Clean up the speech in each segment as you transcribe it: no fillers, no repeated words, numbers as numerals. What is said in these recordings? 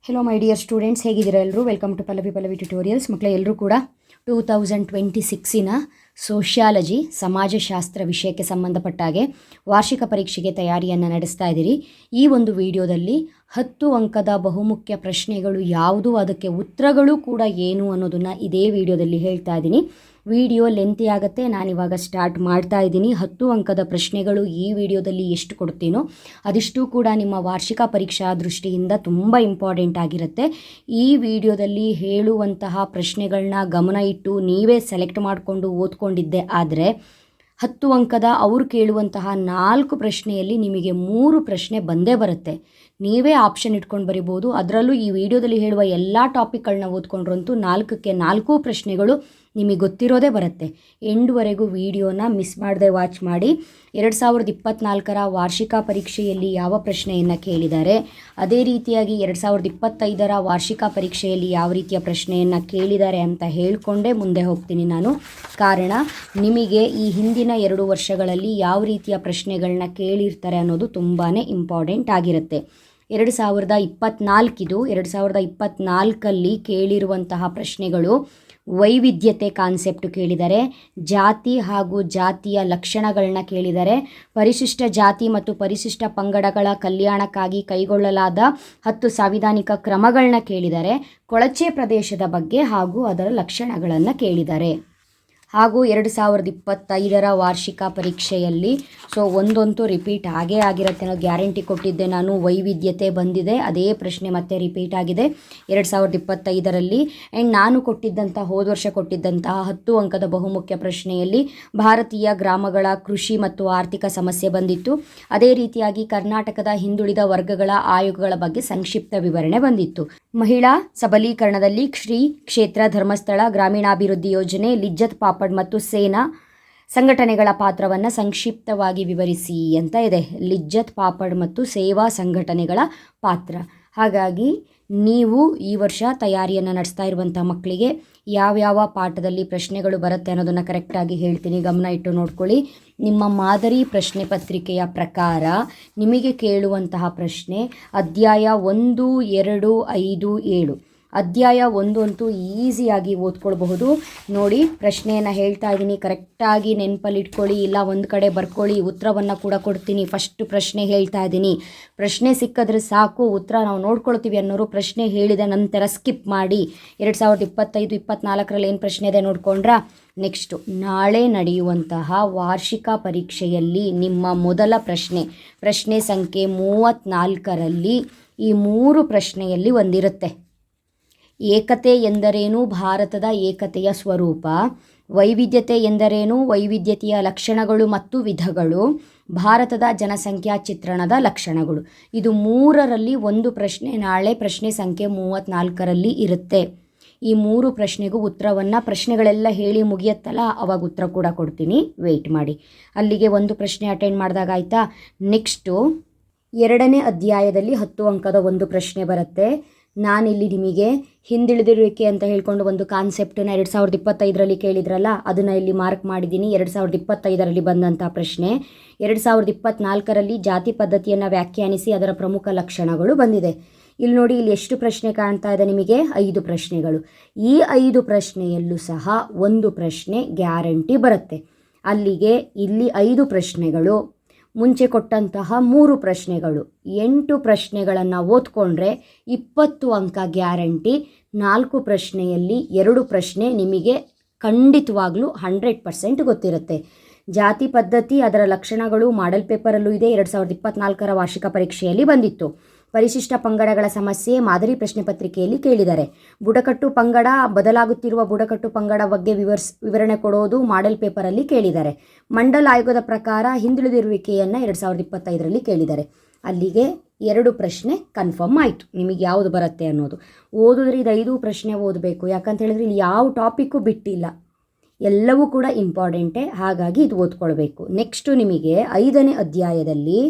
Hello my dear students, ಹೇಗಿದ್ದೀರಾ ಎಲ್ಲರೂ? Welcome to Pallavi tutorials. ಮಕ್ಕಳೇ, ಎಲ್ಲರೂ ಕೂಡ 2026 ಸೋಷಿಯಾಲಜಿ ಸಮಾಜಶಾಸ್ತ್ರ ವಿಷಯಕ್ಕೆ ಸಂಬಂಧಪಟ್ಟಾಗೆ ವಾರ್ಷಿಕ ಪರೀಕ್ಷೆಗೆ ತಯಾರಿಯನ್ನು ನಡೆಸ್ತಾ ಇದ್ದೀರಿ. ಈ ಒಂದು ವಿಡಿಯೋದಲ್ಲಿ 10 ಅಂಕದ ಬಹುಮುಖ್ಯ ಪ್ರಶ್ನೆಗಳು ಯಾವುದು, ಅದಕ್ಕೆ ಉತ್ತರಗಳು ಕೂಡ ಏನು ಅನ್ನೋದನ್ನು ಇದೇ ವಿಡಿಯೋದಲ್ಲಿ ಹೇಳ್ತಾ ಇದ್ದೀನಿ. ವಿಡಿಯೋ ಲೆಂತಿ ಆಗುತ್ತೆ. ನಾನಿವಾಗ ಸ್ಟಾರ್ಟ್ ಮಾಡ್ತಾ ಇದ್ದೀನಿ. 10 ಅಂಕದ ಪ್ರಶ್ನೆಗಳು ಈ ವಿಡಿಯೋದಲ್ಲಿ ಎಷ್ಟು ಕೊಡ್ತೀನೋ ಅದಿಷ್ಟು ಕೂಡ ನಿಮ್ಮ ವಾರ್ಷಿಕ ಪರೀಕ್ಷಾ ದೃಷ್ಟಿಯಿಂದ ತುಂಬ ಇಂಪಾರ್ಟೆಂಟ್ ಆಗಿರುತ್ತೆ. ಈ ವಿಡಿಯೋದಲ್ಲಿ ಹೇಳುವಂತಹ ಪ್ರಶ್ನೆಗಳನ್ನ ಗಮನ ಇಟ್ಟು ನೀವೇ ಸೆಲೆಕ್ಟ್ ಮಾಡಿಕೊಂಡು ಓದ್ಕೊಂಡಿದ್ದೆ ಆದರೆ 10 ಅಂಕದ ಅವರು ಕೇಳುವಂತಹ 4 ಪ್ರಶ್ನೆಯಲ್ಲಿ ನಿಮಗೆ 3 ಪ್ರಶ್ನೆ ಬಂದೇ ಬರುತ್ತೆ. ನೀವೇ ಆಪ್ಷನ್ ಇಟ್ಕೊಂಡು ಬರಿಬೋದು. ಅದರಲ್ಲೂ ಈ ವಿಡಿಯೋದಲ್ಲಿ ಹೇಳುವ ಎಲ್ಲ ಟಾಪಿಕ್ಗಳನ್ನ ಓದ್ಕೊಂಡ್ರಂತೂ 4ಕ್ಕೆ 4 ಪ್ರಶ್ನೆಗಳು ನಿಮಗೆ ಗೊತ್ತಿರೋದೇ ಬರುತ್ತೆ. ಎಂಡ್ವರೆಗೂ ವಿಡಿಯೋನ ಮಿಸ್ ಮಾಡದೆ ವಾಚ್ ಮಾಡಿ. 2024 ವಾರ್ಷಿಕ ಪರೀಕ್ಷೆಯಲ್ಲಿ ಯಾವ ಪ್ರಶ್ನೆಯನ್ನು ಕೇಳಿದ್ದಾರೆ, ಅದೇ ರೀತಿಯಾಗಿ 2025 ವಾರ್ಷಿಕ ಪರೀಕ್ಷೆಯಲ್ಲಿ ಯಾವ ರೀತಿಯ ಪ್ರಶ್ನೆಯನ್ನು ಕೇಳಿದ್ದಾರೆ ಅಂತ ಹೇಳಿಕೊಂಡೇ ಮುಂದೆ ಹೋಗ್ತೀನಿ ನಾನು. ಕಾರಣ ನಿಮಗೆ ಈ ಹಿಂದಿನ 2 ವರ್ಷಗಳಲ್ಲಿ ಯಾವ ರೀತಿಯ ಪ್ರಶ್ನೆಗಳನ್ನ ಕೇಳಿರ್ತಾರೆ ಅನ್ನೋದು ತುಂಬಾ ಇಂಪಾರ್ಟೆಂಟ್ ಆಗಿರುತ್ತೆ. 2024 ಕೇಳಿರುವಂತಹ ಪ್ರಶ್ನೆಗಳು ವೈವಿಧ್ಯತೆ ಕಾನ್ಸೆಪ್ಟ್ ಕೇಳಿದ್ದಾರೆ, ಜಾತಿ ಹಾಗೂ ಜಾತಿಯ ಲಕ್ಷಣಗಳನ್ನ ಕೇಳಿದ್ದಾರೆ, ಪರಿಶಿಷ್ಟ ಜಾತಿ ಮತ್ತು ಪರಿಶಿಷ್ಟ ಪಂಗಡಗಳ ಕಲ್ಯಾಣಕ್ಕಾಗಿ ಕೈಗೊಳ್ಳಲಾದ 10 ಸಾಂವಿಧಾನಿಕ ಕ್ರಮಗಳನ್ನ ಕೇಳಿದ್ದಾರೆ, ಕೊಳಚೆ ಪ್ರದೇಶದ ಬಗ್ಗೆ ಹಾಗೂ ಅದರ ಲಕ್ಷಣಗಳನ್ನು ಕೇಳಿದ್ದಾರೆ. ಹಾಗೂ 2025 ವಾರ್ಷಿಕ ಪರೀಕ್ಷೆಯಲ್ಲಿ ಒಂದಂತೂ ರಿಪೀಟ್ ಆಗೇ ಆಗಿರುತ್ತೆ ಅನ್ನೋ ಗ್ಯಾರಂಟಿ ಕೊಟ್ಟಿದ್ದೆ ನಾನು. ವೈವಿಧ್ಯತೆ ಬಂದಿದೆ, ಅದೇ ಪ್ರಶ್ನೆ ಮತ್ತೆ ರಿಪೀಟ್ ಆಗಿದೆ 2025 ಆ್ಯಂಡ್ ನಾನು ಹೋದ ವರ್ಷ ಕೊಟ್ಟಿದ್ದಂತಹ 10 ಅಂಕದ ಬಹುಮುಖ್ಯ ಪ್ರಶ್ನೆಯಲ್ಲಿ ಭಾರತೀಯ ಗ್ರಾಮಗಳ ಕೃಷಿ ಮತ್ತು ಆರ್ಥಿಕ ಸಮಸ್ಯೆ ಬಂದಿತ್ತು. ಅದೇ ರೀತಿಯಾಗಿ ಕರ್ನಾಟಕದ ಹಿಂದುಳಿದ ವರ್ಗಗಳ ಆಯೋಗಗಳ ಬಗ್ಗೆ ಸಂಕ್ಷಿಪ್ತ ವಿವರಣೆ ಬಂದಿತ್ತು. ಮಹಿಳಾ ಸಬಲೀಕರಣದಲ್ಲಿ ಶ್ರೀ ಕ್ಷೇತ್ರ ಧರ್ಮಸ್ಥಳ ಗ್ರಾಮೀಣಾಭಿವೃದ್ಧಿ ಯೋಜನೆ, ಲಿಜ್ಜತ್ ಪಾಪಡ್ ಮತ್ತು ಸೇನಾ ಸಂಘಟನೆಗಳ ಪಾತ್ರವನ್ನು ಸಂಕ್ಷಿಪ್ತವಾಗಿ ವಿವರಿಸಿ ಅಂತ ಇದೆ. ಲಿಜ್ಜತ್ ಪಾಪಡ್ ಮತ್ತು ಸೇವಾ ಸಂಘಟನೆಗಳ ಪಾತ್ರ. ಹಾಗಾಗಿ ನೀವು ಈ ವರ್ಷ ತಯಾರಿಯನ್ನು ನಡೆಸ್ತಾ ಇರುವಂಥ ಮಕ್ಕಳಿಗೆ ಯಾವ್ಯಾವ ಪಾಠದಲ್ಲಿ ಪ್ರಶ್ನೆಗಳು ಬರುತ್ತೆ ಅನ್ನೋದನ್ನು ಕರೆಕ್ಟಾಗಿ ಹೇಳ್ತೀನಿ, ಗಮನ ಇಟ್ಟು ನೋಡ್ಕೊಳ್ಳಿ. ನಿಮ್ಮ ಮಾದರಿ ಪ್ರಶ್ನೆ ಪತ್ರಿಕೆಯ ಪ್ರಕಾರ ನಿಮಗೆ ಕೇಳುವಂತಹ ಪ್ರಶ್ನೆ ಅಧ್ಯಾಯ 1, 2, 5, 7. ಅಧ್ಯಾಯ 1 ಅಂತೂ ಈಸಿಯಾಗಿ ಓದ್ಕೊಳ್ಬಹುದು. ನೋಡಿ, ಪ್ರಶ್ನೆಯನ್ನು ಹೇಳ್ತಾ ಇದ್ದೀನಿ, ಕರೆಕ್ಟಾಗಿ ನೆನಪಲ್ಲಿ ಇಟ್ಕೊಳ್ಳಿ, ಇಲ್ಲ ಒಂದು ಕಡೆ ಬರ್ಕೊಳ್ಳಿ. ಉತ್ತರವನ್ನು ಕೂಡ ಕೊಡ್ತೀನಿ. ಫಸ್ಟ್ ಪ್ರಶ್ನೆ ಹೇಳ್ತಾ ಇದ್ದೀನಿ. ಪ್ರಶ್ನೆ ಸಿಕ್ಕಿದ್ರೆ ಸಾಕು, ಉತ್ತರ ನಾವು ನೋಡ್ಕೊಳ್ತೀವಿ ಅನ್ನೋರು ಪ್ರಶ್ನೆ ಹೇಳಿದ ನಂತರ ಸ್ಕಿಪ್ ಮಾಡಿ. 2025-24 ಏನು ಪ್ರಶ್ನೆ ಇದೆ ನೋಡ್ಕೊಂಡ್ರಾ? ನೆಕ್ಸ್ಟು ನಾಳೆ ನಡೆಯುವಂತಹ ವಾರ್ಷಿಕ ಪರೀಕ್ಷೆಯಲ್ಲಿ ನಿಮ್ಮ ಮೊದಲ ಪ್ರಶ್ನೆ ಸಂಖ್ಯೆ 34ರಲ್ಲಿ ಈ 3 ಪ್ರಶ್ನೆಯಲ್ಲಿ ಒಂದಿರುತ್ತೆ. ಏಕತೆ ಎಂದರೇನು? ಭಾರತದ ಏಕತೆಯ ಸ್ವರೂಪ. ವೈವಿಧ್ಯತೆ ಎಂದರೇನು? ವೈವಿಧ್ಯತೆಯ ಲಕ್ಷಣಗಳು ಮತ್ತು ವಿಧಗಳು. ಭಾರತದ ಜನಸಂಖ್ಯಾ ಚಿತ್ರಣದ ಲಕ್ಷಣಗಳು. ಇದು 3ರಲ್ಲಿ ಒಂದು ಪ್ರಶ್ನೆ ನಾಳೆ ಪ್ರಶ್ನೆ ಸಂಖ್ಯೆ 34ರಲ್ಲಿ ಇರುತ್ತೆ. ಈ 3 ಪ್ರಶ್ನೆಗೂ ಉತ್ತರವನ್ನು ಪ್ರಶ್ನೆಗಳೆಲ್ಲ ಹೇಳಿ ಮುಗಿಯತ್ತಲ್ಲ, ಅವಾಗ ಉತ್ತರ ಕೂಡ ಕೊಡ್ತೀನಿ, ವೆಯ್ಟ್ ಮಾಡಿ. ಅಲ್ಲಿಗೆ ಒಂದು ಪ್ರಶ್ನೆ ಅಟೆಂಡ್ ಮಾಡಿದಾಗ ಆಯಿತಾ. ನೆಕ್ಸ್ಟು 2ನೇ ಅಧ್ಯಾಯದಲ್ಲಿ 10 ಅಂಕದ ಒಂದು ಪ್ರಶ್ನೆ ಬರುತ್ತೆ. ನಾನಿಲ್ಲಿ ನಿಮಗೆ ಹಿಂದುಳಿದಿರುವಿಕೆ ಅಂತ ಹೇಳ್ಕೊಂಡು ಒಂದು ಕಾನ್ಸೆಪ್ಟನ್ನು 2025ರಲ್ಲಿ ಕೇಳಿದ್ರಲ್ಲ, ಅದನ್ನು ಇಲ್ಲಿ ಮಾರ್ಕ್ ಮಾಡಿದ್ದೀನಿ. 2025ರಲ್ಲಿ ಬಂದಂಥ ಪ್ರಶ್ನೆ. 2024ರಲ್ಲಿ ಜಾತಿ ಪದ್ಧತಿಯನ್ನು ವ್ಯಾಖ್ಯಾನಿಸಿ ಅದರ ಪ್ರಮುಖ ಲಕ್ಷಣಗಳು ಬಂದಿದೆ. ಇಲ್ಲಿ ನೋಡಿ, ಇಲ್ಲಿ ಎಷ್ಟು ಪ್ರಶ್ನೆ ಕಾಣ್ತಾ ಇದೆ ನಿಮಗೆ? 5 ಪ್ರಶ್ನೆಗಳು. ಈ 5 ಪ್ರಶ್ನೆಯಲ್ಲೂ ಸಹ ಒಂದು ಪ್ರಶ್ನೆ ಗ್ಯಾರಂಟಿ ಬರುತ್ತೆ. ಅಲ್ಲಿಗೆ ಇಲ್ಲಿ 5 ಪ್ರಶ್ನೆಗಳು, ಮುಂಚೆ ಕೊಟ್ಟಂತಹ 3 ಪ್ರಶ್ನೆಗಳು, 8 ಪ್ರಶ್ನೆಗಳನ್ನು ಓದ್ಕೊಂಡ್ರೆ 20 ಅಂಕ ಗ್ಯಾರಂಟಿ. 4 ಪ್ರಶ್ನೆಯಲ್ಲಿ 2 ಪ್ರಶ್ನೆ ನಿಮಗೆ ಖಂಡಿತವಾಗ್ಲೂ 100% ಗೊತ್ತಿರುತ್ತೆ. ಜಾತಿ ಪದ್ಧತಿ ಅದರ ಲಕ್ಷಣಗಳು ಮಾಡೆಲ್ ಪೇಪರಲ್ಲೂ ಇದೆ, 2024 ವಾರ್ಷಿಕ ಪರೀಕ್ಷೆಯಲ್ಲಿ ಬಂದಿತ್ತು. ಪರಿಶಿಷ್ಟ ಪಂಗಡಗಳ ಸಮಸ್ಯೆ ಮಾದರಿ ಪ್ರಶ್ನೆ ಪತ್ರಿಕೆಯಲ್ಲಿ ಕೇಳಿದ್ದಾರೆ. ಬುಡಕಟ್ಟು ಪಂಗಡ, ಬದಲಾಗುತ್ತಿರುವ ಬುಡಕಟ್ಟು ಪಂಗಡ ಬಗ್ಗೆ ವಿವರಣೆ ಕೊಡೋದು ಮಾಡೆಲ್ ಪೇಪರಲ್ಲಿ ಕೇಳಿದ್ದಾರೆ. ಮಂಡಲ್ ಆಯೋಗದ ಪ್ರಕಾರ ಹಿಂದುಳಿದಿರುವಿಕೆಯನ್ನು 2025ರಲ್ಲಿ ಕೇಳಿದ್ದಾರೆ. ಅಲ್ಲಿಗೆ 2 ಪ್ರಶ್ನೆ ಕನ್ಫರ್ಮ್ ಆಯಿತು, ನಿಮಗೆ ಯಾವುದು ಬರುತ್ತೆ ಅನ್ನೋದು. ಓದಿದ್ರೆ ಇದು 5 ಪ್ರಶ್ನೆ ಓದಬೇಕು, ಯಾಕಂತ ಹೇಳಿದ್ರೆ ಇಲ್ಲಿ ಯಾವ ಟಾಪಿಕ್ಕು ಬಿಟ್ಟಿಲ್ಲ, ಎಲ್ಲವೂ ಕೂಡ ಇಂಪಾರ್ಟೆಂಟೇ. ಹಾಗಾಗಿ ಇದು ಓದ್ಕೊಳ್ಬೇಕು. ನೆಕ್ಸ್ಟು ನಿಮಗೆ 5ನೇ ಅಧ್ಯಾಯದಲ್ಲಿ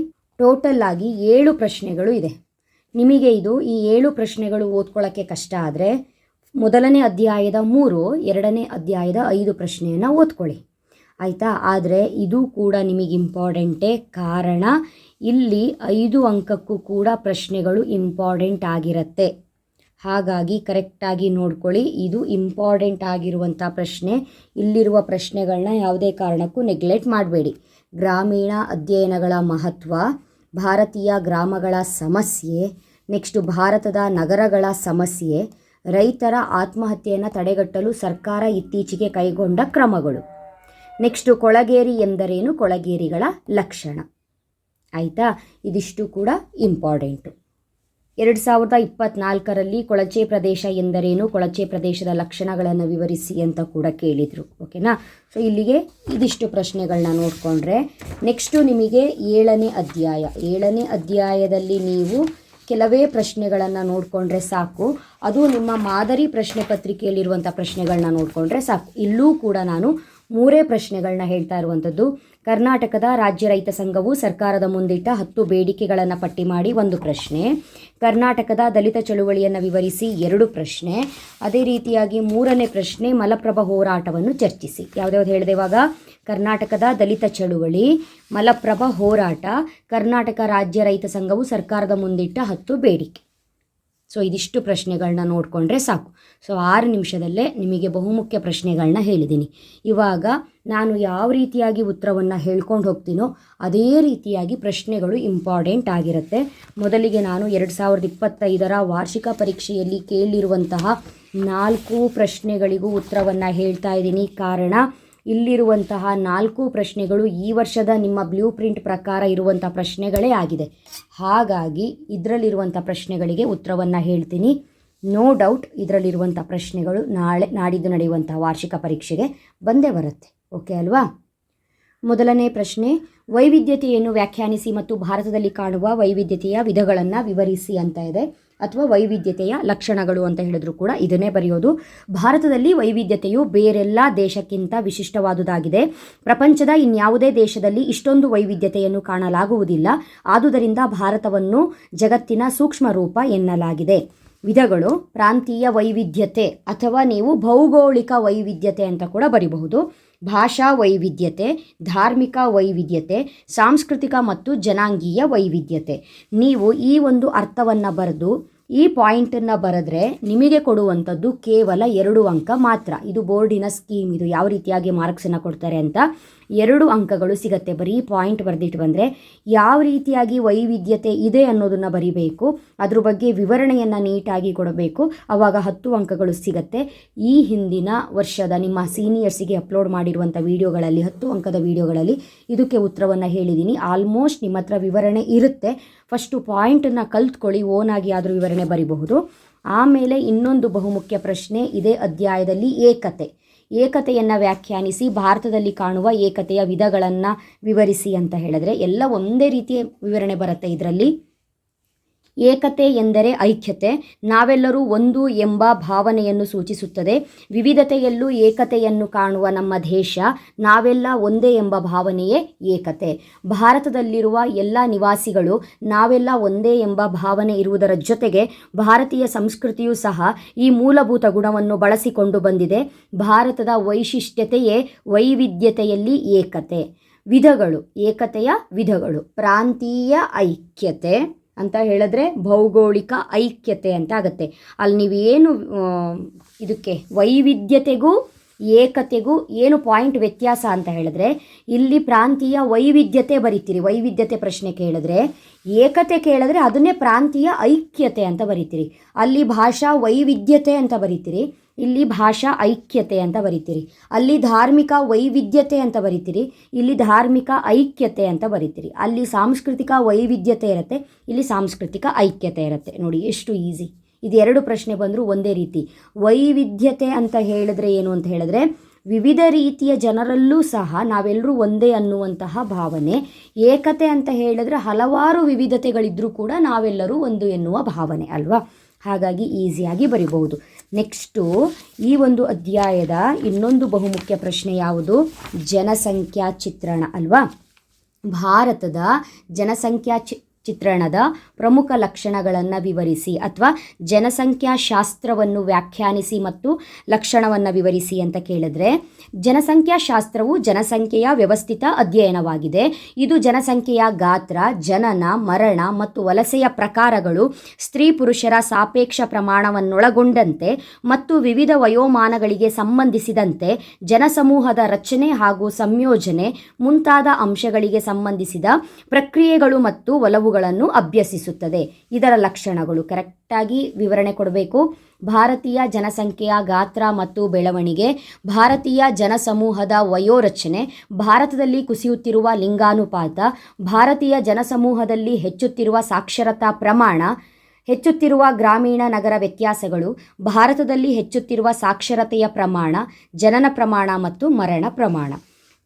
ಟೋಟಲ್ ಆಗಿ 7 ಪ್ರಶ್ನೆಗಳು ಇದೆ. ನಿಮಗೆ ಈ 7 ಪ್ರಶ್ನೆಗಳು ಓದ್ಕೊಳ್ಳೋಕ್ಕೆ ಕಷ್ಟ ಆದರೆ 1ನೇ ಅಧ್ಯಾಯದ 3, 2ನೇ ಅಧ್ಯಾಯದ 5 ಪ್ರಶ್ನೆಯನ್ನು ಓದ್ಕೊಳ್ಳಿ, ಆಯಿತಾ. ಆದರೆ ಇದು ಕೂಡ ನಿಮಗೆ ಇಂಪಾರ್ಟೆಂಟೇ. ಕಾರಣ ಇಲ್ಲಿ 5 ಅಂಕಕ್ಕೂ ಕೂಡ ಪ್ರಶ್ನೆಗಳು ಇಂಪಾರ್ಟೆಂಟ್ ಆಗಿರುತ್ತೆ. ಹಾಗಾಗಿ ಕರೆಕ್ಟಾಗಿ ನೋಡ್ಕೊಳ್ಳಿ. ಇದು ಇಂಪಾರ್ಟೆಂಟ್ ಆಗಿರುವಂಥ ಪ್ರಶ್ನೆ. ಇಲ್ಲಿರುವ ಪ್ರಶ್ನೆಗಳನ್ನ ಯಾವುದೇ ಕಾರಣಕ್ಕೂ ನೆಗ್ಲೆಕ್ಟ್ ಮಾಡಬೇಡಿ. ಗ್ರಾಮೀಣ ಅಧ್ಯಯನಗಳ ಮಹತ್ವ, ಭಾರತೀಯ ಗ್ರಾಮಗಳ ಸಮಸ್ಯೆ, ನೆಕ್ಸ್ಟು ಭಾರತದ ನಗರಗಳ ಸಮಸ್ಯೆ, ರೈತರ ಆತ್ಮಹತ್ಯೆಯನ್ನು ತಡೆಗಟ್ಟಲು ಸರ್ಕಾರ ಇತ್ತೀಚೆಗೆ ಕೈಗೊಂಡ ಕ್ರಮಗಳು, ನೆಕ್ಸ್ಟು ಕೊಳಗೇರಿ ಎಂದರೇನು, ಕೊಳಗೇರಿಗಳ ಲಕ್ಷಣ. ಆಯಿತಾ? ಇದಿಷ್ಟು ಕೂಡ ಇಂಪಾರ್ಟೆಂಟು. 2024ರಲ್ಲಿ ಕೊಳಚೆ ಪ್ರದೇಶ ಎಂದರೇನು, ಕೊಳಚೆ ಪ್ರದೇಶದ ಲಕ್ಷಣಗಳನ್ನು ವಿವರಿಸಿ ಅಂತ ಕೂಡ ಕೇಳಿದರು. ಓಕೆನಾ? ಸೊ ಇಲ್ಲಿಗೆ ಇದಿಷ್ಟು ಪ್ರಶ್ನೆಗಳನ್ನ ನೋಡಿಕೊಂಡ್ರೆ ನೆಕ್ಸ್ಟು ನಿಮಗೆ 7ನೇ ಅಧ್ಯಾಯದಲ್ಲಿ ನೀವು ಕೆಲವೇ ಪ್ರಶ್ನೆಗಳನ್ನು ನೋಡಿಕೊಂಡ್ರೆ ಸಾಕು. ಅದು ನಿಮ್ಮ ಮಾದರಿ ಪ್ರಶ್ನೆ ಪತ್ರಿಕೆಯಲ್ಲಿರುವಂಥ ಪ್ರಶ್ನೆಗಳನ್ನ ನೋಡಿಕೊಂಡ್ರೆ ಸಾಕು. ಇಲ್ಲೂ ಕೂಡ ನಾನು 3 ಪ್ರಶ್ನೆಗಳನ್ನ ಹೇಳ್ತಾ ಇರುವಂಥದ್ದು. ಕರ್ನಾಟಕದ ರಾಜ್ಯ ರೈತ ಸಂಘವು ಸರ್ಕಾರದ ಮುಂದಿಟ್ಟ 10 ಬೇಡಿಕೆಗಳನ್ನು ಪಟ್ಟಿ ಮಾಡಿ 1 ಪ್ರಶ್ನೆ, ಕರ್ನಾಟಕದ ದಲಿತ ಚಳುವಳಿಯನ್ನು ವಿವರಿಸಿ 2 ಪ್ರಶ್ನೆ, ಅದೇ ರೀತಿಯಾಗಿ 3ನೇ ಪ್ರಶ್ನೆ ಮಲಪ್ರಭಾ ಹೋರಾಟವನ್ನು ಚರ್ಚಿಸಿ. ಯಾವುದ್ಯಾವ್ದು ಹೇಳಿದೆ ಇವಾಗ? ಕರ್ನಾಟಕದ ದಲಿತ ಚಳುವಳಿ, ಮಲಪ್ರಭಾ ಹೋರಾಟ, ಕರ್ನಾಟಕ ರಾಜ್ಯ ರೈತ ಸಂಘವು ಸರ್ಕಾರದ ಮುಂದಿಟ್ಟ 10 ಬೇಡಿಕೆ. ಸೊ ಇದಿಷ್ಟು ಪ್ರಶ್ನೆಗಳನ್ನ ನೋಡಿಕೊಂಡ್ರೆ ಸಾಕು. ಸೊ 6 ನಿಮಿಷದಲ್ಲೇ ನಿಮಗೆ ಬಹುಮುಖ್ಯ ಪ್ರಶ್ನೆಗಳನ್ನ ಹೇಳಿದ್ದೀನಿ. ಇವಾಗ ನಾನು ಯಾವ ರೀತಿಯಾಗಿ ಉತ್ತರವನ್ನು ಹೇಳ್ಕೊಂಡು ಹೋಗ್ತೀನೋ ಅದೇ ರೀತಿಯಾಗಿ ಪ್ರಶ್ನೆಗಳು ಇಂಪಾರ್ಟೆಂಟ್ ಆಗಿರುತ್ತೆ. ಮೊದಲಿಗೆ ನಾನು 2025ರ ವಾರ್ಷಿಕ ಪರೀಕ್ಷೆಯಲ್ಲಿ ಕೇಳಿರುವಂತಹ 4 ಪ್ರಶ್ನೆಗಳಿಗೂ ಉತ್ತರವನ್ನು ಹೇಳ್ತಾ ಇದ್ದೀನಿ. ಕಾರಣ, ಇಲ್ಲಿರುವಂತಹ 4 ಪ್ರಶ್ನೆಗಳು ಈ ವರ್ಷದ ನಿಮ್ಮ ಬ್ಲೂ ಪ್ರಿಂಟ್ ಪ್ರಕಾರ ಇರುವಂಥ ಪ್ರಶ್ನೆಗಳೇ ಆಗಿದೆ. ಹಾಗಾಗಿ ಇದರಲ್ಲಿರುವಂಥ ಪ್ರಶ್ನೆಗಳಿಗೆ ಉತ್ತರವನ್ನು ಹೇಳ್ತೀನಿ. ನೋ ಡೌಟ್ ಇದರಲ್ಲಿರುವಂಥ ಪ್ರಶ್ನೆಗಳು ನಾಡಿದ್ದು ನಡೆಯುವಂಥ ವಾರ್ಷಿಕ ಪರೀಕ್ಷೆಗೆ ಬಂದೇ ಬರುತ್ತೆ. ಓಕೆ ಅಲ್ವಾ? ಮೊದಲನೇ ಪ್ರಶ್ನೆ, ವೈವಿಧ್ಯತೆಯನ್ನು ವ್ಯಾಖ್ಯಾನಿಸಿ ಮತ್ತು ಭಾರತದಲ್ಲಿ ಕಾಣುವ ವೈವಿಧ್ಯತೆಯ ವಿಧಗಳನ್ನು ವಿವರಿಸಿ ಅಂತ ಇದೆ. ಅಥವಾ ವೈವಿಧ್ಯತೆಯ ಲಕ್ಷಣಗಳು ಅಂತ ಹೇಳಿದ್ರು ಕೂಡ ಇದನ್ನೇ ಬರೆಯೋದು. ಭಾರತದಲ್ಲಿ ವೈವಿಧ್ಯತೆಯು ಬೇರೆಲ್ಲ ದೇಶಕ್ಕಿಂತ ವಿಶಿಷ್ಟವಾದುದಾಗಿದೆ. ಪ್ರಪಂಚದ ಇನ್ಯಾವುದೇ ದೇಶದಲ್ಲಿ ಇಷ್ಟೊಂದು ವೈವಿಧ್ಯತೆಯನ್ನು ಕಾಣಲಾಗುವುದಿಲ್ಲ. ಆದುದರಿಂದ ಭಾರತವನ್ನು ಜಗತ್ತಿನ ಸೂಕ್ಷ್ಮ ರೂಪ ಎನ್ನಲಾಗಿದೆ. ವಿಧಗಳು: ಪ್ರಾಂತೀಯ ವೈವಿಧ್ಯತೆ ಅಥವಾ ನೀವು ಭೌಗೋಳಿಕ ವೈವಿಧ್ಯತೆ ಅಂತ ಕೂಡ ಬರೀಬಹುದು. ಭಾಷಾ ವೈವಿಧ್ಯತೆ, ಧಾರ್ಮಿಕ ವೈವಿಧ್ಯತೆ, ಸಾಂಸ್ಕೃತಿಕ ಮತ್ತು ಜನಾಂಗೀಯ ವೈವಿಧ್ಯತೆ. ನೀವು ಈ ಒಂದು ಅರ್ಥವನ್ನು ಬರೆದು ಈ ಪಾಯಿಂಟನ್ನು ಬರೆದ್ರೆ ನಿಮಗೆ ಕೊಡುವಂಥದ್ದು ಕೇವಲ 2 ಅಂಕ ಮಾತ್ರ. ಇದು ಬೋರ್ಡಿನ ಸ್ಕೀಮ್. ಇದು ಯಾವ ರೀತಿಯಾಗಿ ಮಾರ್ಕ್ಸನ್ನು ಕೊಡ್ತಾರೆ ಅಂತ 2 ಅಂಕಗಳು ಸಿಗುತ್ತೆ. ಬರೀ ಪಾಯಿಂಟ್ ಬರೆದಿಟ್ಟು ಬಂದರೆ ಯಾವ ರೀತಿಯಾಗಿ ವೈವಿಧ್ಯತೆ ಇದೆ ಅನ್ನೋದನ್ನು ಬರಿಬೇಕು. ಅದ್ರ ಬಗ್ಗೆ ವಿವರಣೆಯನ್ನು ನೀಟಾಗಿ ಕೊಡಬೇಕು. ಆವಾಗ 10 ಅಂಕಗಳು ಸಿಗುತ್ತೆ. ಈ ಹಿಂದಿನ ವರ್ಷದ ನಿಮ್ಮ ಸೀನಿಯರ್ಸಿಗೆ ಅಪ್ಲೋಡ್ ಮಾಡಿರುವಂಥ ವಿಡಿಯೋಗಳಲ್ಲಿ 10 ಅಂಕದ ವಿಡಿಯೋಗಳಲ್ಲಿ ಇದಕ್ಕೆ ಉತ್ತರವನ್ನು ಹೇಳಿದ್ದೀನಿ. ಆಲ್ಮೋಸ್ಟ್ ನಿಮ್ಮ ಹತ್ರ ವಿವರಣೆ ಇರುತ್ತೆ. ಫಸ್ಟು ಪಾಯಿಂಟನ್ನು ಕಲ್ತ್ಕೊಳ್ಳಿ, ಓನಾಗಿ ಆದರೂ ವಿವರಣೆ ಬರಿಬಹುದು. ಆಮೇಲೆ ಇನ್ನೊಂದು ಬಹುಮುಖ್ಯ ಪ್ರಶ್ನೆ ಇದೇ ಅಧ್ಯಾಯದಲ್ಲಿ ಏಕತೆಯನ್ನು ವ್ಯಾಖ್ಯಾನಿಸಿ, ಭಾರತದಲ್ಲಿ ಕಾಣುವ ಏಕತೆಯ ವಿಧಗಳನ್ನು ವಿವರಿಸಿ ಅಂತ ಹೇಳಿದ್ರೆ ಎಲ್ಲ ಒಂದೇ ರೀತಿಯ ವಿವರಣೆ ಬರುತ್ತೆ ಇದರಲ್ಲಿ. ಏಕತೆ ಎಂದರೆ ಐಕ್ಯತೆ, ನಾವೆಲ್ಲರೂ ಒಂದು ಎಂಬ ಭಾವನೆಯನ್ನು ಸೂಚಿಸುತ್ತದೆ. ವಿವಿಧತೆಯಲ್ಲೂ ಏಕತೆಯನ್ನು ಕಾಣುವ ನಮ್ಮ ದೇಶ, ನಾವೆಲ್ಲ ಒಂದೇ ಎಂಬ ಭಾವನೆಯೇ ಏಕತೆ. ಭಾರತದಲ್ಲಿರುವ ಎಲ್ಲ ನಿವಾಸಿಗಳು ನಾವೆಲ್ಲ ಒಂದೇ ಎಂಬ ಭಾವನೆ ಇರುವುದರ ಜೊತೆಗೆ ಭಾರತೀಯ ಸಂಸ್ಕೃತಿಯೂ ಸಹ ಈ ಮೂಲಭೂತ ಗುಣವನ್ನು ಬಳಸಿಕೊಂಡು ಬಂದಿದೆ. ಭಾರತದ ವೈಶಿಷ್ಟ್ಯತೆಯೇ ವೈವಿಧ್ಯತೆಯಲ್ಲಿ ಏಕತೆ. ವಿಧಗಳು: ಏಕತೆಯ ವಿಧಗಳು ಪ್ರಾಂತೀಯ ಐಕ್ಯತೆ ಅಂತ ಹೇಳಿದ್ರೆ ಭೌಗೋಳಿಕ ಐಕ್ಯತೆ ಅಂತ ಆಗುತ್ತೆ. ಅಲ್ಲಿ ನೀವೇನು ಇದಕ್ಕೆ ವೈವಿಧ್ಯತೆಗೂ ಏಕತೆಗೂ ಏನು ಪಾಯಿಂಟ್ ವ್ಯತ್ಯಾಸ ಅಂತ ಹೇಳಿದ್ರೆ, ಇಲ್ಲಿ ಪ್ರಾಂತೀಯ ವೈವಿಧ್ಯತೆ ಬರಿತೀರಿ. ವೈವಿಧ್ಯತೆ ಪ್ರಶ್ನೆ ಕೇಳಿದ್ರೆ, ಏಕತೆ ಕೇಳಿದ್ರೆ ಅದನ್ನೇ ಪ್ರಾಂತೀಯ ಐಕ್ಯತೆ ಅಂತ ಬರಿತೀರಿ. ಅಲ್ಲಿ ಭಾಷಾ ವೈವಿಧ್ಯತೆ ಅಂತ ಬರಿತೀರಿ, ಇಲ್ಲಿ ಭಾಷಾ ಐಕ್ಯತೆ ಅಂತ ಬರಿತೀರಿ. ಅಲ್ಲಿ ಧಾರ್ಮಿಕ ವೈವಿಧ್ಯತೆ ಅಂತ ಬರಿತೀರಿ, ಇಲ್ಲಿ ಧಾರ್ಮಿಕ ಐಕ್ಯತೆ ಅಂತ ಬರಿತೀರಿ. ಅಲ್ಲಿ ಸಾಂಸ್ಕೃತಿಕ ವೈವಿಧ್ಯತೆ ಇರುತ್ತೆ, ಇಲ್ಲಿ ಸಾಂಸ್ಕೃತಿಕ ಐಕ್ಯತೆ ಇರುತ್ತೆ. ನೋಡಿ ಎಷ್ಟು ಈಸಿ. ಇದು 2 ಪ್ರಶ್ನೆ ಬಂದರೂ ಒಂದೇ ರೀತಿ. ವೈವಿಧ್ಯತೆ ಅಂತ ಹೇಳಿದ್ರೆ ಏನು ಅಂತ ಹೇಳಿದ್ರೆ, ವಿವಿಧ ರೀತಿಯ ಜನರಲ್ಲೂ ಸಹ ನಾವೆಲ್ಲರೂ ಒಂದೇ ಅನ್ನುವಂತಹ ಭಾವನೆ. ಏಕತೆ ಅಂತ ಹೇಳಿದ್ರೆ ಹಲವಾರು ವಿವಿಧತೆಗಳಿದ್ರೂ ಕೂಡ ನಾವೆಲ್ಲರೂ ಒಂದು ಎನ್ನುವ ಭಾವನೆ ಅಲ್ವಾ. ಹಾಗಾಗಿ ಈಸಿಯಾಗಿ ಬರಿಬಹುದು. ನೆಕ್ಸ್ಟು ಈ ಒಂದು ಅಧ್ಯಾಯದ ಇನ್ನೊಂದು ಬಹುಮುಖ್ಯ ಪ್ರಶ್ನೆ ಯಾವುದು? ಜನಸಂಖ್ಯಾ ಚಿತ್ರಣ ಅಲ್ವಾ. ಭಾರತದ ಜನಸಂಖ್ಯಾ ಚಿತ್ರಣದ ಪ್ರಮುಖ ಲಕ್ಷಣಗಳನ್ನು ವಿವರಿಸಿ ಅಥವಾ ಜನಸಂಖ್ಯಾಶಾಸ್ತ್ರವನ್ನು ವ್ಯಾಖ್ಯಾನಿಸಿ ಮತ್ತು ಲಕ್ಷಣವನ್ನು ವಿವರಿಸಿ ಅಂತ ಕೇಳಿದ್ರೆ, ಜನಸಂಖ್ಯಾಶಾಸ್ತ್ರವು ಜನಸಂಖ್ಯೆಯ ವ್ಯವಸ್ಥಿತ ಅಧ್ಯಯನವಾಗಿದೆ. ಇದು ಜನಸಂಖ್ಯೆಯ ಗಾತ್ರ, ಜನನ, ಮರಣ ಮತ್ತು ವಲಸೆಯ ಪ್ರಕಾರಗಳು, ಸ್ತ್ರೀ ಪುರುಷರ ಸಾಪೇಕ್ಷ ಪ್ರಮಾಣವನ್ನೊಳಗೊಂಡಂತೆ ಮತ್ತು ವಿವಿಧ ವಯೋಮಾನಗಳಿಗೆ ಸಂಬಂಧಿಸಿದಂತೆ ಜನಸಮೂಹದ ರಚನೆ ಹಾಗೂ ಸಂಯೋಜನೆ ಮುಂತಾದ ಅಂಶಗಳಿಗೆ ಸಂಬಂಧಿಸಿದ ಪ್ರಕ್ರಿಯೆಗಳು ಮತ್ತು ಒಲವುಗಳನ್ನು ಅಭ್ಯಸಿಸುತ್ತದೆ. ಇದರ ಲಕ್ಷಣಗಳು ಕರೆಕ್ಟಾಗಿ ವಿವರಣೆ ಕೊಡಬೇಕು. ಭಾರತೀಯ ಜನಸಂಖ್ಯೆಯ ಗಾತ್ರ ಮತ್ತು ಬೆಳವಣಿಗೆ, ಭಾರತೀಯ ಜನಸಮೂಹದ ವಯೋರಚನೆ, ಭಾರತದಲ್ಲಿ ಕುಸಿಯುತ್ತಿರುವ ಲಿಂಗಾನುಪಾತ, ಭಾರತೀಯ ಜನಸಮೂಹದಲ್ಲಿ ಹೆಚ್ಚುತ್ತಿರುವ ಸಾಕ್ಷರತಾ ಪ್ರಮಾಣ, ಹೆಚ್ಚುತ್ತಿರುವ ಗ್ರಾಮೀಣ ನಗರ ವ್ಯತ್ಯಾಸಗಳು, ಭಾರತದಲ್ಲಿ ಹೆಚ್ಚುತ್ತಿರುವ ಸಾಕ್ಷರತೆಯ ಪ್ರಮಾಣ, ಜನನ ಪ್ರಮಾಣ ಮತ್ತು ಮರಣ ಪ್ರಮಾಣ.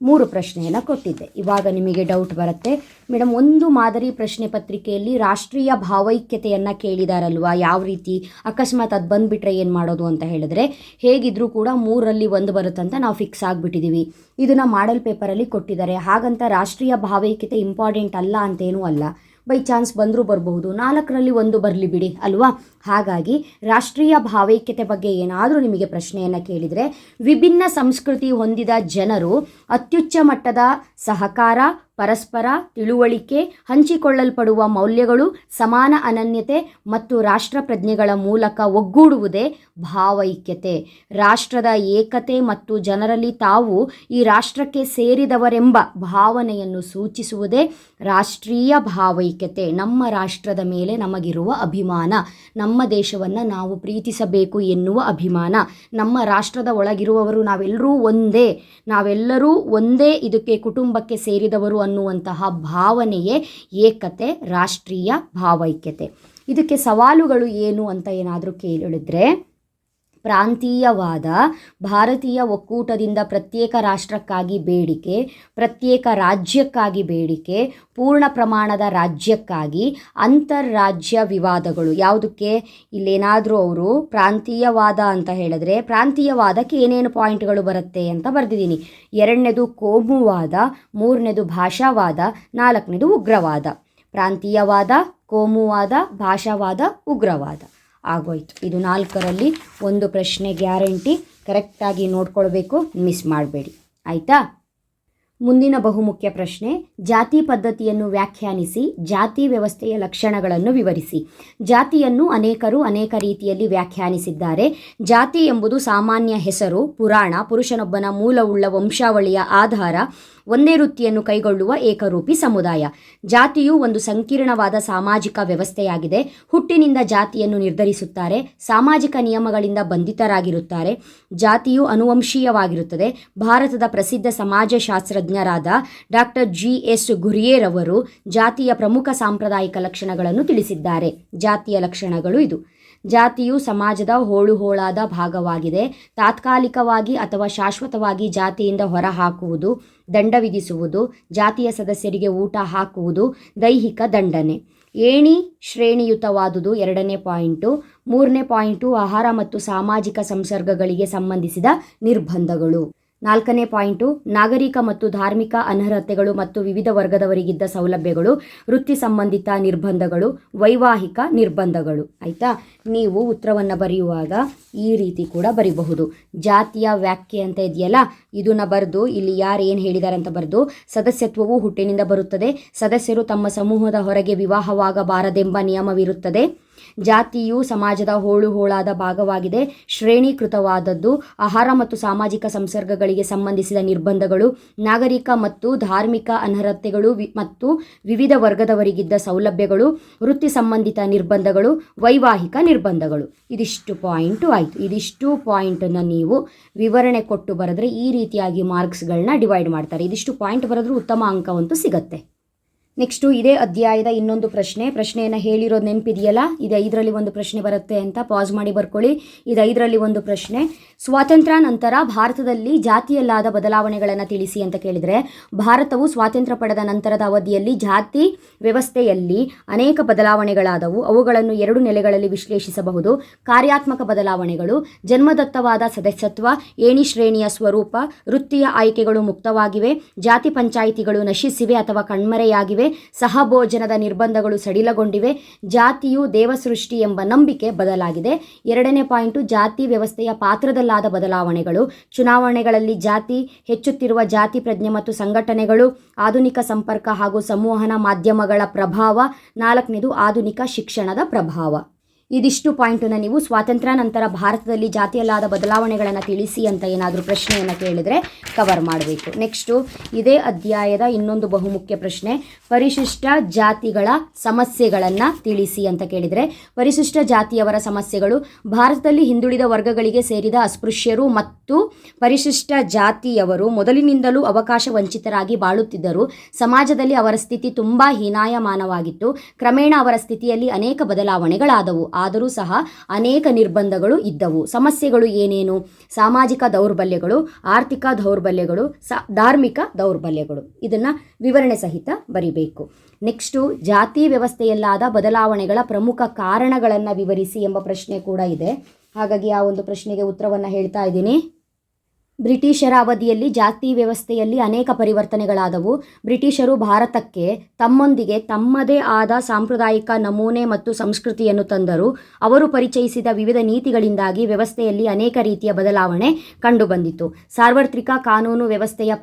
3 ಪ್ರಶ್ನೆಯನ್ನು ಕೊಟ್ಟಿದ್ದೆ. ಇವಾಗ ನಿಮಗೆ ಡೌಟ್ ಬರುತ್ತೆ, ಮೇಡಮ್ ಒಂದು ಮಾದರಿ ಪ್ರಶ್ನೆ ಪತ್ರಿಕೆಯಲ್ಲಿ ರಾಷ್ಟ್ರೀಯ ಭಾವೈಕ್ಯತೆಯನ್ನು ಕೇಳಿದಾರಲ್ವಾ, ಯಾವ ರೀತಿ ಅಕಸ್ಮಾತ್ ಅದು ಬಂದುಬಿಟ್ರೆ ಏನು ಮಾಡೋದು ಅಂತ ಹೇಳಿದ್ರೆ, ಹೇಗಿದ್ರೂ ಕೂಡ 3ರಲ್ಲಿ 1 ಬರುತ್ತಂತ ನಾವು ಫಿಕ್ಸ್ ಆಗಿಬಿಟ್ಟಿದ್ದೀವಿ. ಇದನ್ನು ಮಾಡೆಲ್ ಪೇಪರಲ್ಲಿ ಕೊಟ್ಟಿದ್ದಾರೆ. ಹಾಗಂತ ರಾಷ್ಟ್ರೀಯ ಭಾವೈಕ್ಯತೆ ಇಂಪಾರ್ಟೆಂಟ್ ಅಲ್ಲ ಅಂತೇನೂ ಅಲ್ಲ. ಬೈ ಚಾನ್ಸ್ ಬಂದರೂ ಬರಬಹುದು, 4ರಲ್ಲಿ 1 ಬರಲಿ ಬಿಡಿ ಅಲ್ವಾ. ಹಾಗಾಗಿ ರಾಷ್ಟ್ರೀಯ ಭಾವೈಕ್ಯತೆ ಬಗ್ಗೆ ಏನಾದರೂ ನಿಮಗೆ ಪ್ರಶ್ನೆಯನ್ನು ಕೇಳಿದರೆ, ವಿಭಿನ್ನ ಸಂಸ್ಕೃತಿ ಹೊಂದಿದ ಜನರು ಅತ್ಯುಚ್ಚ ಮಟ್ಟದ ಸಹಕಾರ, ಪರಸ್ಪರ ತಿಳುವಳಿಕೆ, ಹಂಚಿಕೊಳ್ಳಲ್ಪಡುವ ಮೌಲ್ಯಗಳು, ಸಮಾನ ಅನನ್ಯತೆ ಮತ್ತು ರಾಷ್ಟ್ರ ಪ್ರಜ್ಞೆಗಳ ಮೂಲಕ ಒಗ್ಗೂಡುವುದೇ ಭಾವೈಕ್ಯತೆ. ರಾಷ್ಟ್ರದ ಏಕತೆ ಮತ್ತು ಜನರಲ್ಲಿ ತಾವು ಈ ರಾಷ್ಟ್ರಕ್ಕೆ ಸೇರಿದವರೆಂಬ ಭಾವನೆಯನ್ನು ಸೂಚಿಸುವುದೇ ರಾಷ್ಟ್ರೀಯ ಭಾವೈಕ್ಯತೆ. ನಮ್ಮ ರಾಷ್ಟ್ರದ ಮೇಲೆ ನಮಗಿರುವ ಅಭಿಮಾನ, ನಮ್ಮ ದೇಶವನ್ನು ನಾವು ಪ್ರೀತಿಸಬೇಕು ಎನ್ನುವ ಅಭಿಮಾನ, ನಮ್ಮ ರಾಷ್ಟ್ರದ ಒಳಗಿರುವವರು ನಾವೆಲ್ಲರೂ ಒಂದೇ ಇದಕ್ಕೆ ಕುಟುಂಬಕ್ಕೆ ಸೇರಿದವರು ಅನ್ನುವಂತಹ ಭಾವನೆಯೇ ಏಕತೆ, ರಾಷ್ಟ್ರೀಯ ಭಾವೈಕ್ಯತೆ. ಇದಕ್ಕೆ ಸವಾಲುಗಳು ಏನು ಅಂತ ಏನಾದರೂ ಕೇಳಿದ್ರೆ, ಪ್ರಾಂತೀಯವಾದ, ಭಾರತೀಯ ಒಕ್ಕೂಟದಿಂದ ಪ್ರತ್ಯೇಕ ರಾಷ್ಟ್ರಕ್ಕಾಗಿ ಬೇಡಿಕೆ, ಪ್ರತ್ಯೇಕ ರಾಜ್ಯಕ್ಕಾಗಿ ಬೇಡಿಕೆ, ಪೂರ್ಣ ಪ್ರಮಾಣದ ರಾಜ್ಯಕ್ಕಾಗಿ ಅಂತಾರಾಜ್ಯ ವಿವಾದಗಳು. ಯಾವುದಕ್ಕೆ ಇಲ್ಲೇನಾದರೂ ಅವರು ಪ್ರಾಂತೀಯವಾದ ಅಂತ ಹೇಳಿದ್ರೆ, ಪ್ರಾಂತೀಯವಾದಕ್ಕೆ ಏನೇನು ಪಾಯಿಂಟ್ಗಳು ಬರುತ್ತೆ ಅಂತ ಬರೆದಿದ್ದೀನಿ. 2ನೇದು ಕೋಮುವಾದ, 3ನೇದು ಭಾಷಾವಾದ, 4ನೇದು ಉಗ್ರವಾದ. ಪ್ರಾಂತೀಯವಾದ, ಕೋಮುವಾದ, ಭಾಷಾವಾದ, ಉಗ್ರವಾದ ಆಗೋಯ್ತು. ಇದು 4ರಲ್ಲಿ 1 ಪ್ರಶ್ನೆ ಗ್ಯಾರಂಟಿ. ಕರೆಕ್ಟಾಗಿ ನೋಡ್ಕೊಳ್ಬೇಕು, ಮಿಸ್ ಮಾಡಬೇಡಿ ಆಯಿತಾ. ಮುಂದಿನ ಬಹುಮುಖ್ಯ ಪ್ರಶ್ನೆ, ಜಾತಿ ಪದ್ಧತಿಯನ್ನು ವ್ಯಾಖ್ಯಾನಿಸಿ, ಜಾತಿ ವ್ಯವಸ್ಥೆಯ ಲಕ್ಷಣಗಳನ್ನು ವಿವರಿಸಿ. ಜಾತಿಯನ್ನು ಅನೇಕರು ಅನೇಕ ರೀತಿಯಲ್ಲಿ ವ್ಯಾಖ್ಯಾನಿಸಿದ್ದಾರೆ. ಜಾತಿ ಎಂಬುದು ಸಾಮಾನ್ಯ ಹೆಸರು, ಪುರಾಣ, ಪುರುಷನೊಬ್ಬನ ಮೂಲವುಳ್ಳ ವಂಶಾವಳಿಯ ಆಧಾರ, ಒಂದೇ ವೃತ್ತಿಯನ್ನು ಕೈಗೊಳ್ಳುವ ಏಕರೂಪಿ ಸಮುದಾಯ. ಜಾತಿಯು ಒಂದು ಸಂಕೀರ್ಣವಾದ ಸಾಮಾಜಿಕ ವ್ಯವಸ್ಥೆಯಾಗಿದೆ. ಹುಟ್ಟಿನಿಂದ ಜಾತಿಯನ್ನು ನಿರ್ಧರಿಸುತ್ತಾರೆ, ಸಾಮಾಜಿಕ ನಿಯಮಗಳಿಂದ ಬಂಧಿತರಾಗಿರುತ್ತಾರೆ. ಜಾತಿಯು ಅನುವಂಶೀಯವಾಗಿರುತ್ತದೆ. ಭಾರತದ ಪ್ರಸಿದ್ಧ ಸಮಾಜಶಾಸ್ತ್ರಜ್ಞರಾದ ಡಾಕ್ಟರ್ G.S. ಗುರಿಯರ್ ಅವರು ಜಾತಿಯ ಪ್ರಮುಖ ಸಾಂಪ್ರದಾಯಿಕ ಲಕ್ಷಣಗಳನ್ನು ತಿಳಿಸಿದ್ದಾರೆ. ಜಾತಿಯ ಲಕ್ಷಣಗಳು ಇದು. ಜಾತಿಯು ಸಮಾಜದ ಹೋಳುಹೋಳಾದ ಭಾಗವಾಗಿದೆ. ತಾತ್ಕಾಲಿಕವಾಗಿ ಅಥವಾ ಶಾಶ್ವತವಾಗಿ ಜಾತಿಯಿಂದ ಹೊರಹಾಕುವುದು, ದಂಡ ವಿಧಿಸುವುದು, ಜಾತಿಯ ಸದಸ್ಯರಿಗೆ ಊಟ ಹಾಕುವುದು, ದೈಹಿಕ ದಂಡನೆ. ಏಣಿ ಶ್ರೇಣಿಯುತವಾದುದು 2ನೇ ಪಾಯಿಂಟು. 3ನೇ ಪಾಯಿಂಟು ಆಹಾರ ಮತ್ತು ಸಾಮಾಜಿಕ ಸಂಸರ್ಗಗಳಿಗೆ ಸಂಬಂಧಿಸಿದ ನಿರ್ಬಂಧಗಳು. 4ನೇ ಪಾಯಿಂಟು ನಾಗರಿಕ ಮತ್ತು ಧಾರ್ಮಿಕ ಅನರ್ಹತೆಗಳು ಮತ್ತು ವಿವಿಧ ವರ್ಗದವರಿಗಿದ್ದ ಸೌಲಭ್ಯಗಳು, ವೃತ್ತಿ ಸಂಬಂಧಿತ ನಿರ್ಬಂಧಗಳು, ವೈವಾಹಿಕ ನಿರ್ಬಂಧಗಳು. ಆಯಿತಾ. ನೀವು ಉತ್ತರವನ್ನು ಬರೆಯುವಾಗ ಈ ರೀತಿ ಕೂಡ ಬರೀಬಹುದು. ಜಾತಿಯ ವ್ಯಾಖ್ಯೆ ಅಂತ ಇದೆಯಲ್ಲ, ಇದನ್ನು ಬರೆದು ಇಲ್ಲಿ ಯಾರು ಏನು ಹೇಳಿದ್ದಾರೆ ಅಂತ ಬರೆದು, ಸದಸ್ಯತ್ವವು ಹುಟ್ಟಿನಿಂದ ಬರುತ್ತದೆ. ಸದಸ್ಯರು ತಮ್ಮ ಸಮೂಹದ ಹೊರಗೆ ವಿವಾಹವಾಗಬಾರದೆಂಬ ನಿಯಮವಿರುತ್ತದೆ. ಜಾತಿಯು ಸಮಾಜದ ಹೋಳಾದ ಭಾಗವಾಗಿದೆ. ಶ್ರೇಣೀಕೃತವಾದದ್ದು. ಆಹಾರ ಮತ್ತು ಸಾಮಾಜಿಕ ಸಂಸರ್ಗಗಳಿಗೆ ಸಂಬಂಧಿಸಿದ ನಿರ್ಬಂಧಗಳು, ನಾಗರಿಕ ಮತ್ತು ಧಾರ್ಮಿಕ ಅನರ್ಹತೆಗಳು ಮತ್ತು ವಿವಿಧ ವರ್ಗದವರಿಗಿದ್ದ ಸೌಲಭ್ಯಗಳು, ವೃತ್ತಿ ಸಂಬಂಧಿತ ನಿರ್ಬಂಧಗಳು, ವೈವಾಹಿಕ ನಿರ್ಬಂಧಗಳು. ಇದಿಷ್ಟು ಪಾಯಿಂಟು ಆಯಿತು. ಇದಿಷ್ಟು ಪಾಯಿಂಟನ್ನು ನೀವು ವಿವರಣೆ ಕೊಟ್ಟು ಬರೆದ್ರೆ ಈ ರೀತಿಯಾಗಿ ಮಾರ್ಕ್ಸ್ಗಳನ್ನ ಡಿವೈಡ್ ಮಾಡ್ತಾರೆ. ಇದಿಷ್ಟು ಪಾಯಿಂಟ್ ಬರೆದ್ರೂ ಉತ್ತಮ ಅಂಕವಂತೂ ಸಿಗುತ್ತೆ. ನೆಕ್ಸ್ಟು ಇದೇ ಅಧ್ಯಾಯದ ಇನ್ನೊಂದು ಪ್ರಶ್ನೆಯನ್ನು ಹೇಳಿರೋದು ನೆನಪಿದೆಯಲ್ಲ, ಇದು 5ರಲ್ಲಿ 1 ಪ್ರಶ್ನೆ ಬರುತ್ತೆ ಅಂತ ಪಾಸ್ ಮಾಡಿ ಬರ್ಕೊಳ್ಳಿ. ಇದು 5ರಲ್ಲಿ 1 ಪ್ರಶ್ನೆ. ಸ್ವಾತಂತ್ರ್ಯ ನಂತರ ಭಾರತದಲ್ಲಿ ಜಾತಿಯಲ್ಲಾದ ಬದಲಾವಣೆಗಳನ್ನು ತಿಳಿಸಿ ಅಂತ ಕೇಳಿದರೆ, ಭಾರತವು ಸ್ವಾತಂತ್ರ್ಯ ಪಡೆದ ನಂತರದ ಅವಧಿಯಲ್ಲಿ ಜಾತಿ ವ್ಯವಸ್ಥೆಯಲ್ಲಿ ಅನೇಕ ಬದಲಾವಣೆಗಳಾದವು. ಅವುಗಳನ್ನು 2 ನೆಲೆಗಳಲ್ಲಿ ವಿಶ್ಲೇಷಿಸಬಹುದು. ಕಾರ್ಯಾತ್ಮಕ ಬದಲಾವಣೆಗಳು, ಜನ್ಮದತ್ತವಾದ ಸದಸ್ಯತ್ವ, ಏಣಿ ಶ್ರೇಣಿಯ ಸ್ವರೂಪ, ವೃತ್ತಿಯ ಆಯ್ಕೆಗಳು ಮುಕ್ತವಾಗಿವೆ, ಜಾತಿ ಪಂಚಾಯಿತಿಗಳು ನಶಿಸಿವೆ ಅಥವಾ ಕಣ್ಮರೆಯಾಗಿವೆ, ಸಡಿಲಗೊಂಡಿವೆ, ಸಹಭೋಜನದ ನಿರ್ಬಂಧಗಳು ಸಡಿಲಗೊಂಡಿವೆ, ಜಾತಿಯು ದೇವಸೃಷ್ಟಿ ಎಂಬ ನಂಬಿಕೆ ಬದಲಾಗಿದೆ. 2ನೇ ಪಾಯಿಂಟು ಜಾತಿ ವ್ಯವಸ್ಥೆಯ ಪಾತ್ರದಲ್ಲಾದ ಬದಲಾವಣೆಗಳು, ಚುನಾವಣೆಗಳಲ್ಲಿ ಜಾತಿ, ಹೆಚ್ಚುತ್ತಿರುವ ಜಾತಿ ಪ್ರಜ್ಞೆ ಮತ್ತು ಸಂಘಟನೆಗಳು, ಆಧುನಿಕ ಸಂಪರ್ಕ ಹಾಗೂ ಸಂವಹನ ಮಾಧ್ಯಮಗಳ ಪ್ರಭಾವ, 4ನೇದು ಆಧುನಿಕ ಶಿಕ್ಷಣದ ಪ್ರಭಾವ. ಇದಿಷ್ಟು ಪಾಯಿಂಟನ್ನು ನೀವು ಸ್ವಾತಂತ್ರ್ಯ ನಂತರ ಭಾರತದಲ್ಲಿ ಜಾತಿಯಲ್ಲಾದ ಬದಲಾವಣೆಗಳನ್ನು ತಿಳಿಸಿ ಅಂತ ಏನಾದರೂ ಪ್ರಶ್ನೆಯನ್ನು ಕೇಳಿದರೆ ಕವರ್ ಮಾಡಬೇಕು. ನೆಕ್ಸ್ಟು ಇದೇ ಅಧ್ಯಾಯದ ಇನ್ನೊಂದು ಬಹುಮುಖ್ಯ ಪ್ರಶ್ನೆ, ಪರಿಶಿಷ್ಟ ಜಾತಿಗಳ ಸಮಸ್ಯೆಗಳನ್ನು ತಿಳಿಸಿ ಅಂತ ಕೇಳಿದರೆ, ಪರಿಶಿಷ್ಟ ಜಾತಿಯವರ ಸಮಸ್ಯೆಗಳು ಭಾರತದಲ್ಲಿ ಹಿಂದುಳಿದ ವರ್ಗಗಳಿಗೆ ಸೇರಿದ ಅಸ್ಪೃಶ್ಯರು ಮತ್ತು ಪರಿಶಿಷ್ಟ ಜಾತಿಯವರು ಮೊದಲಿನಿಂದಲೂ ಅವಕಾಶ ವಂಚಿತರಾಗಿ ಬಾಳುತ್ತಿದ್ದರು. ಸಮಾಜದಲ್ಲಿ ಅವರ ಸ್ಥಿತಿ ತುಂಬ ಹೀನಾಯಮಾನವಾಗಿತ್ತು. ಕ್ರಮೇಣ ಅವರ ಸ್ಥಿತಿಯಲ್ಲಿ ಅನೇಕ ಬದಲಾವಣೆಗಳಾದವು, ಆದರೂ ಸಹ ಅನೇಕ ನಿರ್ಬಂಧಗಳು ಇದ್ದವು. ಸಮಸ್ಯೆಗಳು ಏನೇನು? ಸಾಮಾಜಿಕ ದೌರ್ಬಲ್ಯಗಳು, ಆರ್ಥಿಕ ದೌರ್ಬಲ್ಯಗಳು, ಧಾರ್ಮಿಕ ದೌರ್ಬಲ್ಯಗಳು. ಇದನ್ನು ವಿವರಣೆ ಸಹಿತ ಬರಿಬೇಕು. ನೆಕ್ಸ್ಟು ಜಾತಿ ವ್ಯವಸ್ಥೆಯಲ್ಲಾದ ಬದಲಾವಣೆಗಳ ಪ್ರಮುಖ ಕಾರಣಗಳನ್ನು ವಿವರಿಸಿ ಎಂಬ ಪ್ರಶ್ನೆ ಕೂಡ ಇದೆ. ಹಾಗಾಗಿ ಆ ಒಂದು ಪ್ರಶ್ನೆಗೆ ಉತ್ತರವನ್ನು ಹೇಳ್ತಾ ಇದ್ದೀನಿ. ಬ್ರಿಟಿಷರ ಅವಧಿಯಲ್ಲಿ ಜಾತಿ ವ್ಯವಸ್ಥೆಯಲ್ಲಿ ಅನೇಕ ಪರಿವರ್ತನೆಗಳಾದವು. ಬ್ರಿಟಿಷರು ಭಾರತಕ್ಕೆ ತಮ್ಮೊಂದಿಗೆ ತಮ್ಮದೇ ಆದ ಸಾಂಪ್ರದಾಯಿಕ ನಮೂನೆ ಮತ್ತು ಸಂಸ್ಕೃತಿಯನ್ನು ತಂದರು. ಅವರು ಪರಿಚಯಿಸಿದ ವಿವಿಧ ನೀತಿಗಳಿಂದಾಗಿ ವ್ಯವಸ್ಥೆಯಲ್ಲಿ ಅನೇಕ ರೀತಿಯ ಬದಲಾವಣೆ ಕಂಡುಬಂದಿತು. ಸಾರ್ವತ್ರಿಕ ಕಾನೂನು ವ್ಯವಸ್ಥೆಯ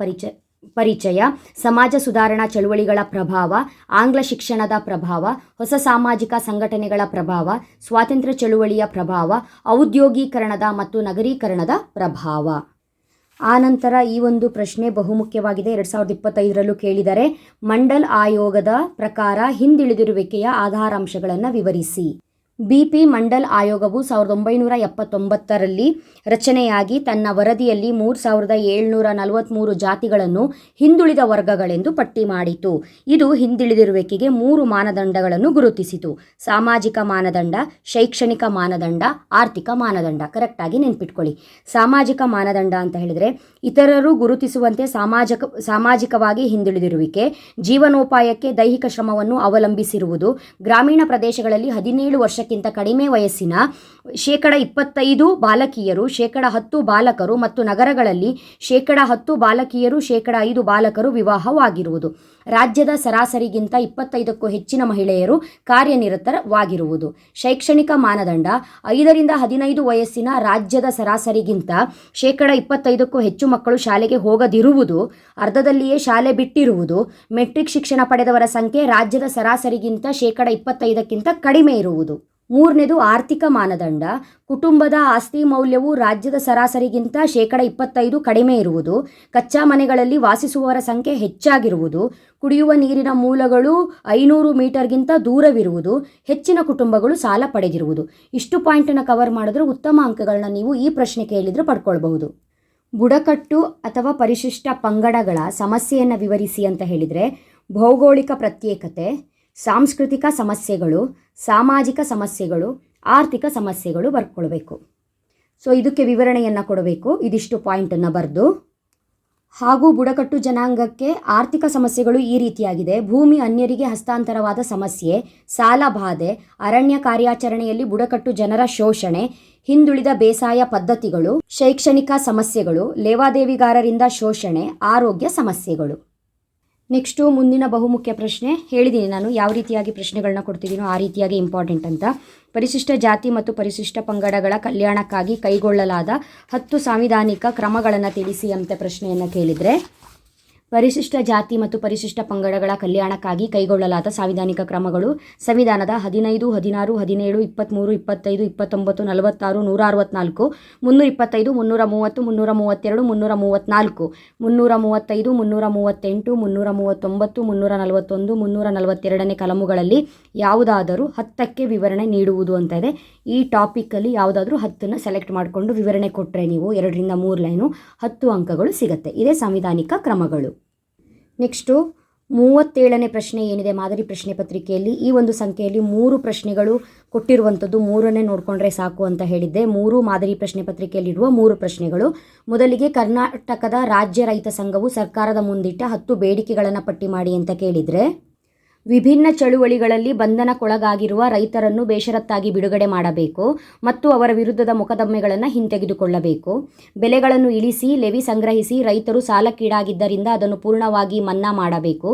ಪರಿಚಯ, ಸಮಾಜ ಸುಧಾರಣಾ ಚಳುವಳಿಗಳ ಪ್ರಭಾವ, ಆಂಗ್ಲ ಶಿಕ್ಷಣದ ಪ್ರಭಾವ, ಹೊಸ ಸಾಮಾಜಿಕ ಸಂಘಟನೆಗಳ ಪ್ರಭಾವ, ಸ್ವಾತಂತ್ರ್ಯ ಚಳುವಳಿಯ ಪ್ರಭಾವ, ಔದ್ಯೋಗೀಕರಣದ ಮತ್ತು ನಗರೀಕರಣದ ಪ್ರಭಾವ. ಆನಂತರ ಈ ಒಂದು ಪ್ರಶ್ನೆ ಬಹುಮುಖ್ಯವಾಗಿದೆ. 2025ರಲ್ಲೂ ಕೇಳಿದರೆ, ಮಂಡಲ್ ಆಯೋಗದ ಪ್ರಕಾರ ಹಿಂದುಳಿದಿರುವಿಕೆಯ ಆಧಾರಾಂಶಗಳನ್ನು ವಿವರಿಸಿ. BP ಮಂಡಲ್ ಆಯೋಗವು 1979ರಲ್ಲಿ ರಚನೆಯಾಗಿ ತನ್ನ ವರದಿಯಲ್ಲಿ 3743 ಜಾತಿಗಳನ್ನು ಹಿಂದುಳಿದ ವರ್ಗಗಳೆಂದು ಪಟ್ಟಿ ಮಾಡಿತು. ಇದು ಹಿಂದುಳಿದಿರುವಿಕೆಗೆ 3 ಮಾನದಂಡಗಳನ್ನು ಗುರುತಿಸಿತು: ಸಾಮಾಜಿಕ ಮಾನದಂಡ, ಶೈಕ್ಷಣಿಕ ಮಾನದಂಡ, ಆರ್ಥಿಕ ಮಾನದಂಡ. ಕರೆಕ್ಟಾಗಿ ನೆನ್ಪಿಟ್ಕೊಳ್ಳಿ. ಸಾಮಾಜಿಕ ಮಾನದಂಡ ಅಂತ ಹೇಳಿದರೆ, ಇತರರು ಗುರುತಿಸುವಂತೆ ಸಾಮಾಜಿಕವಾಗಿ ಹಿಂದುಳಿದಿರುವಿಕೆ, ಜೀವನೋಪಾಯಕ್ಕೆ ದೈಹಿಕ ಶ್ರಮವನ್ನು ಅವಲಂಬಿಸಿರುವುದು, ಗ್ರಾಮೀಣ ಪ್ರದೇಶಗಳಲ್ಲಿ 17 ವರ್ಷಕ್ಕಿಂತ ಕಡಿಮೆ ವಯಸ್ಸಿನ 25% ಬಾಲಕಿಯರು, 10% ಬಾಲಕರು ಮತ್ತು ನಗರಗಳಲ್ಲಿ 10% ಬಾಲಕಿಯರು, 5% ಬಾಲಕರು ವಿವಾಹವಾಗಿರುವುದು, ರಾಜ್ಯದ ಸರಾಸರಿಗಿಂತ 25ಕ್ಕೂ ಹೆಚ್ಚಿನ ಮಹಿಳೆಯರು ಕಾರ್ಯನಿರತವಾಗಿರುವುದು. ಶೈಕ್ಷಣಿಕ ಮಾನದಂಡ 5ರಿಂದ 15 ವಯಸ್ಸಿನ ರಾಜ್ಯದ ಸರಾಸರಿಗಿಂತ 25%ಕ್ಕೂ ಹೆಚ್ಚು ಮಕ್ಕಳು ಶಾಲೆಗೆ ಹೋಗದಿರುವುದು, ಅರ್ಧದಲ್ಲಿಯೇ ಶಾಲೆ ಬಿಟ್ಟಿರುವುದು, ಮೆಟ್ರಿಕ್ ಶಿಕ್ಷಣ ಪಡೆದವರ ಸಂಖ್ಯೆ ರಾಜ್ಯದ ಸರಾಸರಿಗಿಂತ 25%ಕ್ಕಿಂತ ಕಡಿಮೆ ಇರುವುದು. 3ನೇದು ಆರ್ಥಿಕ ಮಾನದಂಡ, ಕುಟುಂಬದ ಆಸ್ತಿ ಮೌಲ್ಯವು ರಾಜ್ಯದ ಸರಾಸರಿಗಿಂತ 25% ಕಡಿಮೆ ಇರುವುದು, ಕಚ್ಚಾ ಮನೆಗಳಲ್ಲಿ ವಾಸಿಸುವವರ ಸಂಖ್ಯೆ ಹೆಚ್ಚಾಗಿರುವುದು, ಕುಡಿಯುವ ನೀರಿನ ಮೂಲಗಳು 500 ಮೀಟರ್ಗಿಂತ ದೂರವಿರುವುದು, ಹೆಚ್ಚಿನ ಕುಟುಂಬಗಳು ಸಾಲ ಪಡೆದಿರುವುದು. ಇಷ್ಟು ಪಾಯಿಂಟನ್ನು ಕವರ್ ಮಾಡಿದ್ರೆ ಉತ್ತಮ ಅಂಕಗಳನ್ನ ನೀವು ಈ ಪ್ರಶ್ನೆ ಕೇಳಿದ್ರೆ ಪಡ್ಕೊಳ್ಬಹುದು. ಬುಡಕಟ್ಟು ಅಥವಾ ಪರಿಶಿಷ್ಟ ಪಂಗಡಗಳ ಸಮಸ್ಯೆಯನ್ನು ವಿವರಿಸಿ ಅಂತ ಹೇಳಿದರೆ, ಭೌಗೋಳಿಕ ಪ್ರತ್ಯೇಕತೆ, ಸಾಂಸ್ಕೃತಿಕ ಸಮಸ್ಯೆಗಳು, ಸಾಮಾಜಿಕ ಸಮಸ್ಯೆಗಳು, ಆರ್ಥಿಕ ಸಮಸ್ಯೆಗಳು ಬರ್ಕೊಳ್ಬೇಕು. ಸೊ ಇದಕ್ಕೆ ವಿವರಣೆಯನ್ನು ಕೊಡಬೇಕು. ಇದಿಷ್ಟು ಪಾಯಿಂಟನ್ನು ಬರೆದು, ಹಾಗೂ ಬುಡಕಟ್ಟು ಜನಾಂಗಕ್ಕೆ ಆರ್ಥಿಕ ಸಮಸ್ಯೆಗಳು ಈ ರೀತಿಯಾಗಿದೆ: ಭೂಮಿ ಅನ್ಯರಿಗೆ ಹಸ್ತಾಂತರವಾದ ಸಮಸ್ಯೆ, ಸಾಲ ಬಾಧೆ, ಅರಣ್ಯ ಕಾರ್ಯಾಚರಣೆಯಲ್ಲಿ ಬುಡಕಟ್ಟು ಜನರ ಶೋಷಣೆ, ಹಿಂದುಳಿದ ಬೇಸಾಯ ಪದ್ಧತಿಗಳು, ಶೈಕ್ಷಣಿಕ ಸಮಸ್ಯೆಗಳು, ಲೇವಾದೇವಿಗಾರರಿಂದ ಶೋಷಣೆ, ಆರೋಗ್ಯ ಸಮಸ್ಯೆಗಳು. ನೆಕ್ಸ್ಟು ಮುಂದಿನ ಬಹುಮುಖ್ಯ ಪ್ರಶ್ನೆ ಹೇಳಿದ್ದೀನಿ ನಾನು, ಯಾವ ರೀತಿಯಾಗಿ ಪ್ರಶ್ನೆಗಳನ್ನ ಕೊಡ್ತಿದ್ದೀನೋ ಆ ರೀತಿಯಾಗಿ ಇಂಪಾರ್ಟೆಂಟ್ ಅಂತ. ಪರಿಶಿಷ್ಟ ಜಾತಿ ಮತ್ತು ಪರಿಶಿಷ್ಟ ಪಂಗಡಗಳ ಕಲ್ಯಾಣಕ್ಕಾಗಿ ಕೈಗೊಳ್ಳಲಾದ 10 ಸಾಂವಿಧಾನಿಕ ಕ್ರಮಗಳನ್ನು ತಿಳಿಸಿ ಅಂತ ಪ್ರಶ್ನೆಯನ್ನು ಕೇಳಿದರೆ, ಪರಿಶಿಷ್ಟ ಜಾತಿ ಮತ್ತು ಪರಿಶಿಷ್ಟ ಪಂಗಡಗಳ ಕಲ್ಯಾಣಕ್ಕಾಗಿ ಕೈಗೊಳ್ಳಲಾದ ಸಾಂವಿಧಾನಿಕ ಕ್ರಮಗಳು ಸಂವಿಧಾನದ 15, 16, 17, 23, 25, 29, 46, 164, 325, 330, 332, 334, 335, 338, 339, 341, 342ನೇ ಕಲಮುಗಳಲ್ಲಿ ಯಾವುದಾದರೂ 10ಕ್ಕೆ ವಿವರಣೆ ನೀಡುವುದು ಅಂತ ಇದೆ. ಈ ಟಾಪಿಕಲ್ಲಿ ಯಾವುದಾದ್ರೂ 10ನ್ನು ಸೆಲೆಕ್ಟ್ ಮಾಡಿಕೊಂಡು ವಿವರಣೆ ಕೊಟ್ಟರೆ ನೀವು 2ರಿಂದ 3 ಲೈನು 10 ಅಂಕಗಳು ಸಿಗುತ್ತೆ. ಇದೇ ಸಾಂವಿಧಾನಿಕ ಕ್ರಮಗಳು. ನೆಕ್ಸ್ಟು 37ನೇ ಪ್ರಶ್ನೆ ಏನಿದೆ ಮಾದರಿ ಪ್ರಶ್ನೆ ಪತ್ರಿಕೆಯಲ್ಲಿ, ಈ ಒಂದು ಸಂಖ್ಯೆಯಲ್ಲಿ 3 ಪ್ರಶ್ನೆಗಳು ಕೊಟ್ಟಿರುವಂಥದ್ದು. 3ನ್ನೇ ನೋಡಿಕೊಂಡ್ರೆ ಸಾಕು ಅಂತ ಹೇಳಿದ್ದೆ. 3 ಮಾದರಿ ಪ್ರಶ್ನೆ ಪತ್ರಿಕೆಯಲ್ಲಿರುವ 3 ಪ್ರಶ್ನೆಗಳು. ಮೊದಲಿಗೆ, ಕರ್ನಾಟಕದ ರಾಜ್ಯ ರೈತ ಸಂಘವು ಸರ್ಕಾರದ ಮುಂದಿಟ್ಟ 10 ಬೇಡಿಕೆಗಳನ್ನು ಪಟ್ಟಿ ಮಾಡಿ ಅಂತ ಕೇಳಿದರೆ, ವಿಭಿನ್ನ ಚಳುವಳಿಗಳಲ್ಲಿ ಬಂಧನಕ್ಕೊಳಗಾಗಿರುವ ರೈತರನ್ನು ಬೇಷರತ್ತಾಗಿ ಬಿಡುಗಡೆ ಮಾಡಬೇಕು ಮತ್ತು ಅವರ ವಿರುದ್ಧದ ಮೊಕದ್ದಮೆಗಳನ್ನು ಹಿಂತೆಗೆದುಕೊಳ್ಳಬೇಕು. ಬೆಲೆಗಳನ್ನು ಇಳಿಸಿ ಲೆವಿ ಸಂಗ್ರಹಿಸಿ ರೈತರು ಸಾಲಕ್ಕೀಡಾಗಿದ್ದರಿಂದ ಅದನ್ನು ಪೂರ್ಣವಾಗಿ ಮನ್ನಾ ಮಾಡಬೇಕು.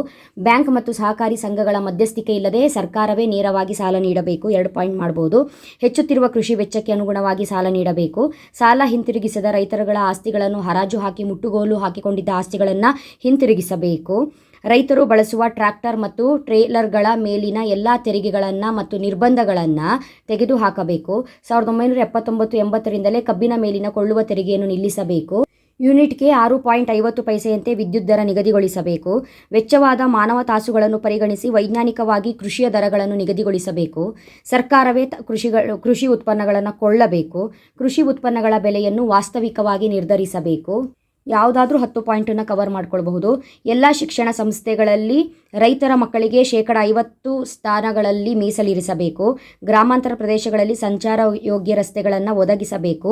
ಬ್ಯಾಂಕ್ ಮತ್ತು ಸಹಕಾರಿ ಸಂಘಗಳ ಮಧ್ಯಸ್ಥಿಕೆ ಇಲ್ಲದೆ ಸರ್ಕಾರವೇ ನೇರವಾಗಿ ಸಾಲ ನೀಡಬೇಕು. 2 ಪಾಯಿಂಟ್ ಮಾಡಬಹುದು. ಹೆಚ್ಚುತ್ತಿರುವ ಕೃಷಿ ವೆಚ್ಚಕ್ಕೆ ಅನುಗುಣವಾಗಿ ಸಾಲ ನೀಡಬೇಕು. ಸಾಲ ಹಿಂತಿರುಗಿಸದ ರೈತರುಗಳ ಆಸ್ತಿಗಳನ್ನು ಹರಾಜು ಹಾಕಿ ಮುಟ್ಟುಗೋಲು ಹಾಕಿಕೊಂಡಿದ್ದ ಆಸ್ತಿಗಳನ್ನು ಹಿಂತಿರುಗಿಸಬೇಕು. ರೈತರು ಬಳಸುವ ಟ್ರ್ಯಾಕ್ಟರ್ ಮತ್ತು ಟ್ರೇಲರ್ಗಳ ಮೇಲಿನ ಎಲ್ಲ ತೆರಿಗೆಗಳನ್ನು ಮತ್ತು ನಿರ್ಬಂಧಗಳನ್ನು ತೆಗೆದುಹಾಕಬೇಕು. 1979-80ರಿಂದಲೇ ಕಬ್ಬಿನ ಮೇಲಿನ ಕೊಳ್ಳುವ ತೆರಿಗೆಯನ್ನು ನಿಲ್ಲಿಸಬೇಕು. ಯೂನಿಟ್ಗೆ 6.50 ಪೈಸೆಯಂತೆ ವಿದ್ಯುತ್ ದರ ನಿಗದಿಗೊಳಿಸಬೇಕು. ವೆಚ್ಚವಾದ ಮಾನವ ತಾಸುಗಳನ್ನು ಪರಿಗಣಿಸಿ ವೈಜ್ಞಾನಿಕವಾಗಿ ಕೃಷಿಯ ದರಗಳನ್ನು ನಿಗದಿಗೊಳಿಸಬೇಕು. ಸರ್ಕಾರವೇ ಕೃಷಿ ಉತ್ಪನ್ನಗಳನ್ನು ಕೊಳ್ಳಬೇಕು. ಕೃಷಿ ಉತ್ಪನ್ನಗಳ ಬೆಲೆಯನ್ನು ವಾಸ್ತವಿಕವಾಗಿ ನಿರ್ಧರಿಸಬೇಕು. ಯಾವುದಾದ್ರೂ 10 ಪಾಯಿಂಟನ್ನು ಕವರ್ ಮಾಡ್ಕೊಳ್ಬಹುದು. ಎಲ್ಲ ಶಿಕ್ಷಣ ಸಂಸ್ಥೆಗಳಲ್ಲಿ ರೈತರ ಮಕ್ಕಳಿಗೆ 50% ಸ್ಥಾನಗಳಲ್ಲಿ ಮೀಸಲಿರಿಸಬೇಕು. ಗ್ರಾಮಾಂತರ ಪ್ರದೇಶಗಳಲ್ಲಿ ಸಂಚಾರ ಯೋಗ್ಯ ರಸ್ತೆಗಳನ್ನು ಒದಗಿಸಬೇಕು.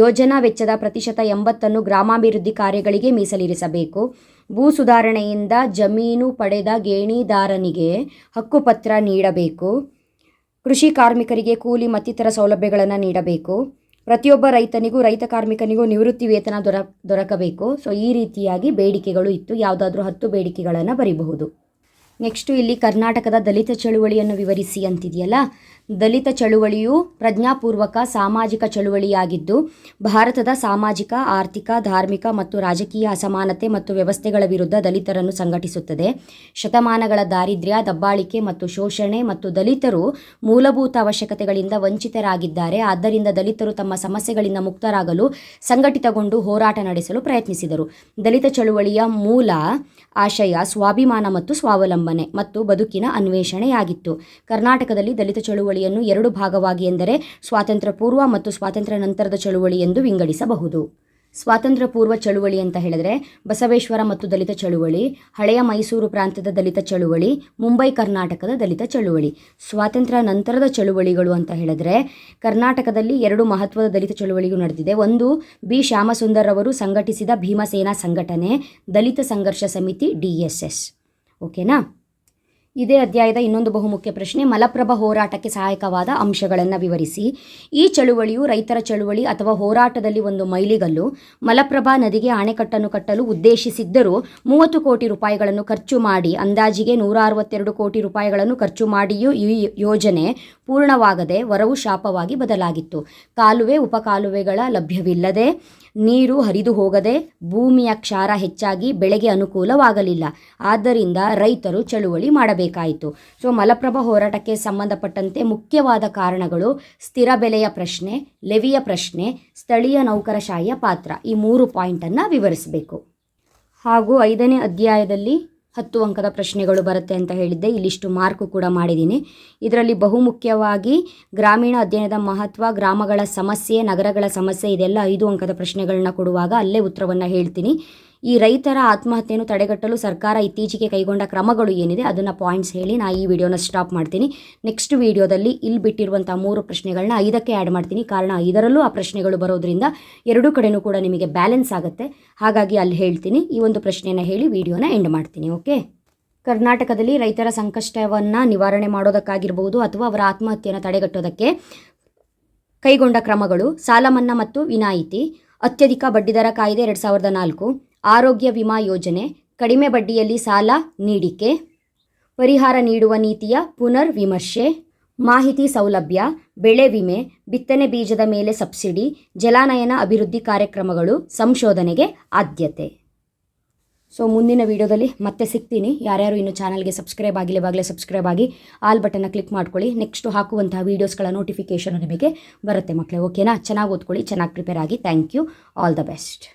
ಯೋಜನಾ ವೆಚ್ಚದ ಪ್ರತಿಶತ 80% ಗ್ರಾಮಾಭಿವೃದ್ಧಿ ಕಾರ್ಯಗಳಿಗೆ ಮೀಸಲಿರಿಸಬೇಕು. ಭೂ ಸುಧಾರಣೆಯಿಂದ ಜಮೀನು ಪಡೆದ ಗೇಣಿದಾರನಿಗೆ ಹಕ್ಕುಪತ್ರ ನೀಡಬೇಕು. ಕೃಷಿ ಕಾರ್ಮಿಕರಿಗೆ ಕೂಲಿ ಮತ್ತಿತರ ಸೌಲಭ್ಯಗಳನ್ನು ನೀಡಬೇಕು. ಪ್ರತಿಯೊಬ್ಬ ರೈತನಿಗೂ ರೈತ ಕಾರ್ಮಿಕನಿಗೂ ನಿವೃತ್ತಿ ವೇತನ ದೊರಕಬೇಕು. ಸೊ ಈ ರೀತಿಯಾಗಿ ಬೇಡಿಕೆಗಳು ಇತ್ತು. ಯಾವುದಾದ್ರೂ 10 ಬೇಡಿಕೆಗಳನ್ನು ಬರೀಬಹುದು. ನೆಕ್ಸ್ಟು ಇಲ್ಲಿ ಕರ್ನಾಟಕದ ದಲಿತ ಚಳುವಳಿಯನ್ನು ವಿವರಿಸಿ ಅಂತಿದೆಯಲ್ಲ. ದಲಿತ ಚಳುವಳಿಯು ಪ್ರಜ್ಞಾಪೂರ್ವಕ ಸಾಮಾಜಿಕ ಚಳುವಳಿಯಾಗಿದ್ದು ಭಾರತದ ಸಾಮಾಜಿಕ, ಆರ್ಥಿಕ, ಧಾರ್ಮಿಕ ಮತ್ತು ರಾಜಕೀಯ ಅಸಮಾನತೆ ಮತ್ತು ವ್ಯವಸ್ಥೆಗಳ ವಿರುದ್ಧ ದಲಿತರನ್ನು ಸಂಘಟಿಸುತ್ತದೆ. ಶತಮಾನಗಳ ದಾರಿದ್ರ್ಯ, ದಬ್ಬಾಳಿಕೆ ಮತ್ತು ಶೋಷಣೆ ಮತ್ತು ದಲಿತರು ಮೂಲಭೂತ ಅವಶ್ಯಕತೆಗಳಿಂದ ವಂಚಿತರಾಗಿದ್ದಾರೆ. ಆದ್ದರಿಂದ ದಲಿತರು ತಮ್ಮ ಸಮಸ್ಯೆಗಳಿಂದ ಮುಕ್ತರಾಗಲು ಸಂಘಟಿತಗೊಂಡು ಹೋರಾಟ ನಡೆಸಲು ಪ್ರಯತ್ನಿಸಿದರು. ದಲಿತ ಚಳುವಳಿಯ ಮೂಲ ಆಶಯ ಸ್ವಾಭಿಮಾನ ಮತ್ತು ಸ್ವಾವಲಂಬನೆ ಮತ್ತು ಬದುಕಿನ ಅನ್ವೇಷಣೆಯಾಗಿತ್ತು. ಕರ್ನಾಟಕದಲ್ಲಿ ದಲಿತ ಚಳುವಳಿಯನ್ನು 2 ಭಾಗವಾಗಿ, ಎಂದರೆ ಸ್ವಾತಂತ್ರ್ಯ ಪೂರ್ವ ಮತ್ತು ಸ್ವಾತಂತ್ರ್ಯ ನಂತರದ ಚಳುವಳಿ ಎಂದು ವಿಂಗಡಿಸಬಹುದು. ಸ್ವಾತಂತ್ರ್ಯ ಪೂರ್ವ ಚಳುವಳಿ ಅಂತ ಹೇಳಿದ್ರೆ ಬಸವೇಶ್ವರ ಮತ್ತು ದಲಿತ ಚಳುವಳಿ, ಹಳೆಯ ಮೈಸೂರು ಪ್ರಾಂತ್ಯದ ದಲಿತ ಚಳುವಳಿ, ಮುಂಬೈ ಕರ್ನಾಟಕದ ದಲಿತ ಚಳುವಳಿ. ಸ್ವಾತಂತ್ರ್ಯ ನಂತರದ ಚಳುವಳಿಗಳು ಅಂತ ಹೇಳಿದ್ರೆ ಕರ್ನಾಟಕದಲ್ಲಿ 2 ಮಹತ್ವದ ದಲಿತ ಚಳುವಳಿಗಳು ನಡೆದಿದೆ. ಒಂದು ಬಿ ಶ್ಯಾಮಸುಂದರ್ ಅವರು ಸಂಘಟಿಸಿದ ಭೀಮಸೇನಾ ಸಂಘಟನೆ, ದಲಿತ ಸಂಘರ್ಷ ಸಮಿತಿ DSS. ಓಕೆನಾ. ಇದೇ ಅಧ್ಯಾಯದ ಇನ್ನೊಂದು ಬಹುಮುಖ್ಯ ಪ್ರಶ್ನೆ, ಮಲಪ್ರಭಾ ಹೋರಾಟಕ್ಕೆ ಸಹಾಯಕವಾದ ಅಂಶಗಳನ್ನು ವಿವರಿಸಿ. ಈ ಚಳುವಳಿಯು ರೈತರ ಚಳುವಳಿ ಅಥವಾ ಹೋರಾಟದಲ್ಲಿ ಒಂದು ಮೈಲಿಗಲ್ಲು. ಮಲಪ್ರಭಾ ನದಿಗೆ ಅಣೆಕಟ್ಟನ್ನು ಕಟ್ಟಲು ಉದ್ದೇಶಿಸಿದ್ದರೂ 30 ಕೋಟಿ ರೂಪಾಯಿಗಳನ್ನು ಖರ್ಚು ಮಾಡಿ, ಅಂದಾಜಿಗೆ 162 ಕೋಟಿ ರೂಪಾಯಿಗಳನ್ನು ಖರ್ಚು ಮಾಡಿಯೂ ಈ ಯೋಜನೆ ಪೂರ್ಣವಾಗದೆ ವರವು ಶಾಪವಾಗಿ ಬದಲಾಗಿತ್ತು. ಕಾಲುವೆ, ಉಪಕಾಲುವೆಗಳ ಲಭ್ಯವಿಲ್ಲದೆ, ನೀರು ಹರಿದು ಹೋಗದೆ, ಭೂಮಿಯ ಕ್ಷಾರ ಹೆಚ್ಚಾಗಿ ಬೆಳೆಗೆ ಅನುಕೂಲವಾಗಲಿಲ್ಲ. ಆದ್ದರಿಂದ ರೈತರು ಚಳುವಳಿ ಮಾಡಬೇಕಾಯಿತು. ಸೊ ಮಲಪ್ರಭಾ ಹೋರಾಟಕ್ಕೆ ಸಂಬಂಧಪಟ್ಟಂತೆ ಮುಖ್ಯವಾದ ಕಾರಣಗಳು ಸ್ಥಿರ ಬೆಲೆಯ ಪ್ರಶ್ನೆ, ಲೆವಿಯ ಪ್ರಶ್ನೆ, ಸ್ಥಳೀಯ ನೌಕರಶಾಹಿಯ ಪಾತ್ರ. ಈ 3 ಪಾಯಿಂಟನ್ನು ವಿವರಿಸಬೇಕು. ಹಾಗೂ 5ನೇ ಅಧ್ಯಾಯದಲ್ಲಿ 10 ಅಂಕದ ಪ್ರಶ್ನೆಗಳು ಬರುತ್ತೆ ಅಂತ ಹೇಳಿದ್ದೆ. ಇಲ್ಲಿಷ್ಟು ಮಾರ್ಕು ಕೂಡ ಮಾಡಿದ್ದೀನಿ. ಇದರಲ್ಲಿ ಬಹುಮುಖ್ಯವಾಗಿ ಗ್ರಾಮೀಣ ಅಧ್ಯಯನದ ಮಹತ್ವ, ಗ್ರಾಮಗಳ ಸಮಸ್ಯೆ, ನಗರಗಳ ಸಮಸ್ಯೆ, ಇದೆಲ್ಲ 5 ಅಂಕದ ಪ್ರಶ್ನೆಗಳನ್ನ ಕೊಡುವಾಗ ಅಲ್ಲೇ ಉತ್ತರವನ್ನು ಹೇಳ್ತೀನಿ. ಈ ರೈತರ ಆತ್ಮಹತ್ಯೆಯನ್ನು ತಡೆಗಟ್ಟಲು ಸರ್ಕಾರ ಇತ್ತೀಚೆಗೆ ಕೈಗೊಂಡ ಕ್ರಮಗಳು ಏನಿದೆ ಅದನ್ನು ಪಾಯಿಂಟ್ಸ್ ಹೇಳಿ ನಾನು ಈ ವಿಡಿಯೋನ ಸ್ಟಾಪ್ ಮಾಡ್ತೀನಿ. ನೆಕ್ಸ್ಟ್ ವಿಡಿಯೋದಲ್ಲಿ ಇಲ್ಲಿ ಬಿಟ್ಟಿರುವಂಥ 3 ಪ್ರಶ್ನೆಗಳನ್ನ 5ಕ್ಕೆ ಆ್ಯಡ್ ಮಾಡ್ತೀನಿ. ಕಾರಣ 5ರಲ್ಲೂ ಆ ಪ್ರಶ್ನೆಗಳು ಬರೋದ್ರಿಂದ 2 ಕಡೆನೂ ಕೂಡ ನಿಮಗೆ ಬ್ಯಾಲೆನ್ಸ್ ಆಗುತ್ತೆ. ಹಾಗಾಗಿ ಅಲ್ಲಿ ಹೇಳ್ತೀನಿ. ಈ ಒಂದು ಪ್ರಶ್ನೆಯನ್ನು ಹೇಳಿ ವಿಡಿಯೋನ ಎಂಡ್ ಮಾಡ್ತೀನಿ. ಓಕೆ. ಕರ್ನಾಟಕದಲ್ಲಿ ರೈತರ ಸಂಕಷ್ಟವನ್ನು ನಿವಾರಣೆ ಮಾಡೋದಕ್ಕಾಗಿರ್ಬೋದು ಅಥವಾ ಅವರ ಆತ್ಮಹತ್ಯೆಯನ್ನು ತಡೆಗಟ್ಟೋದಕ್ಕೆ ಕೈಗೊಂಡ ಕ್ರಮಗಳು: ಸಾಲ ಮನ್ನಾ ಮತ್ತು ವಿನಾಯಿತಿ, ಅತ್ಯಧಿಕ ಬಡ್ಡಿದರ ಕಾಯ್ದೆ 2004, ಆರೋಗ್ಯ ವಿಮಾ ಯೋಜನೆ, ಕಡಿಮೆ ಬಡ್ಡಿಯಲ್ಲಿ ಸಾಲ ನೀಡಿಕೆ, ಪರಿಹಾರ ನೀಡುವ ನೀತಿಯ ಪುನರ್ ವಿಮರ್ಶೆ, ಮಾಹಿತಿ ಸೌಲಭ್ಯ, ಬೆಳೆ ವಿಮೆ, ಬಿತ್ತನೆ ಬೀಜದ ಮೇಲೆ ಸಬ್ಸಿಡಿ, ಜಲಾನಯನ ಅಭಿವೃದ್ಧಿ ಕಾರ್ಯಕ್ರಮಗಳು, ಸಂಶೋಧನೆಗೆ ಆದ್ಯತೆ. ಸೊ ಮುಂದಿನ ವಿಡಿಯೋದಲ್ಲಿ ಮತ್ತೆ ಸಿಗ್ತೀನಿ. ಯಾರ್ಯಾರು ಇನ್ನೂ ಚಾನಲ್ಗೆ ಸಬ್ಸ್ಕ್ರೈಬ್ ಆಗಿಲ್ಲವಾಗಲೇ ಸಬ್ಸ್ಕ್ರೈಬ್ ಆಗಿ ಆಲ್ ಬಟನ್ನ ಕ್ಲಿಕ್ ಮಾಡ್ಕೊಳ್ಳಿ. ನೆಕ್ಸ್ಟು ಹಾಕುವಂತಹ ವೀಡಿಯೋಸ್ಗಳ ನೋಟಿಫಿಕೇಷನ್ ನಿಮಗೆ ಬರುತ್ತೆ ಮಕ್ಕಳೇ. ಓಕೆನಾ. ಚೆನ್ನಾಗಿ ಓದ್ಕೊಳ್ಳಿ, ಚೆನ್ನಾಗಿ ಪ್ರಿಪೇರ್ ಆಗಿ. Thank you. All the best.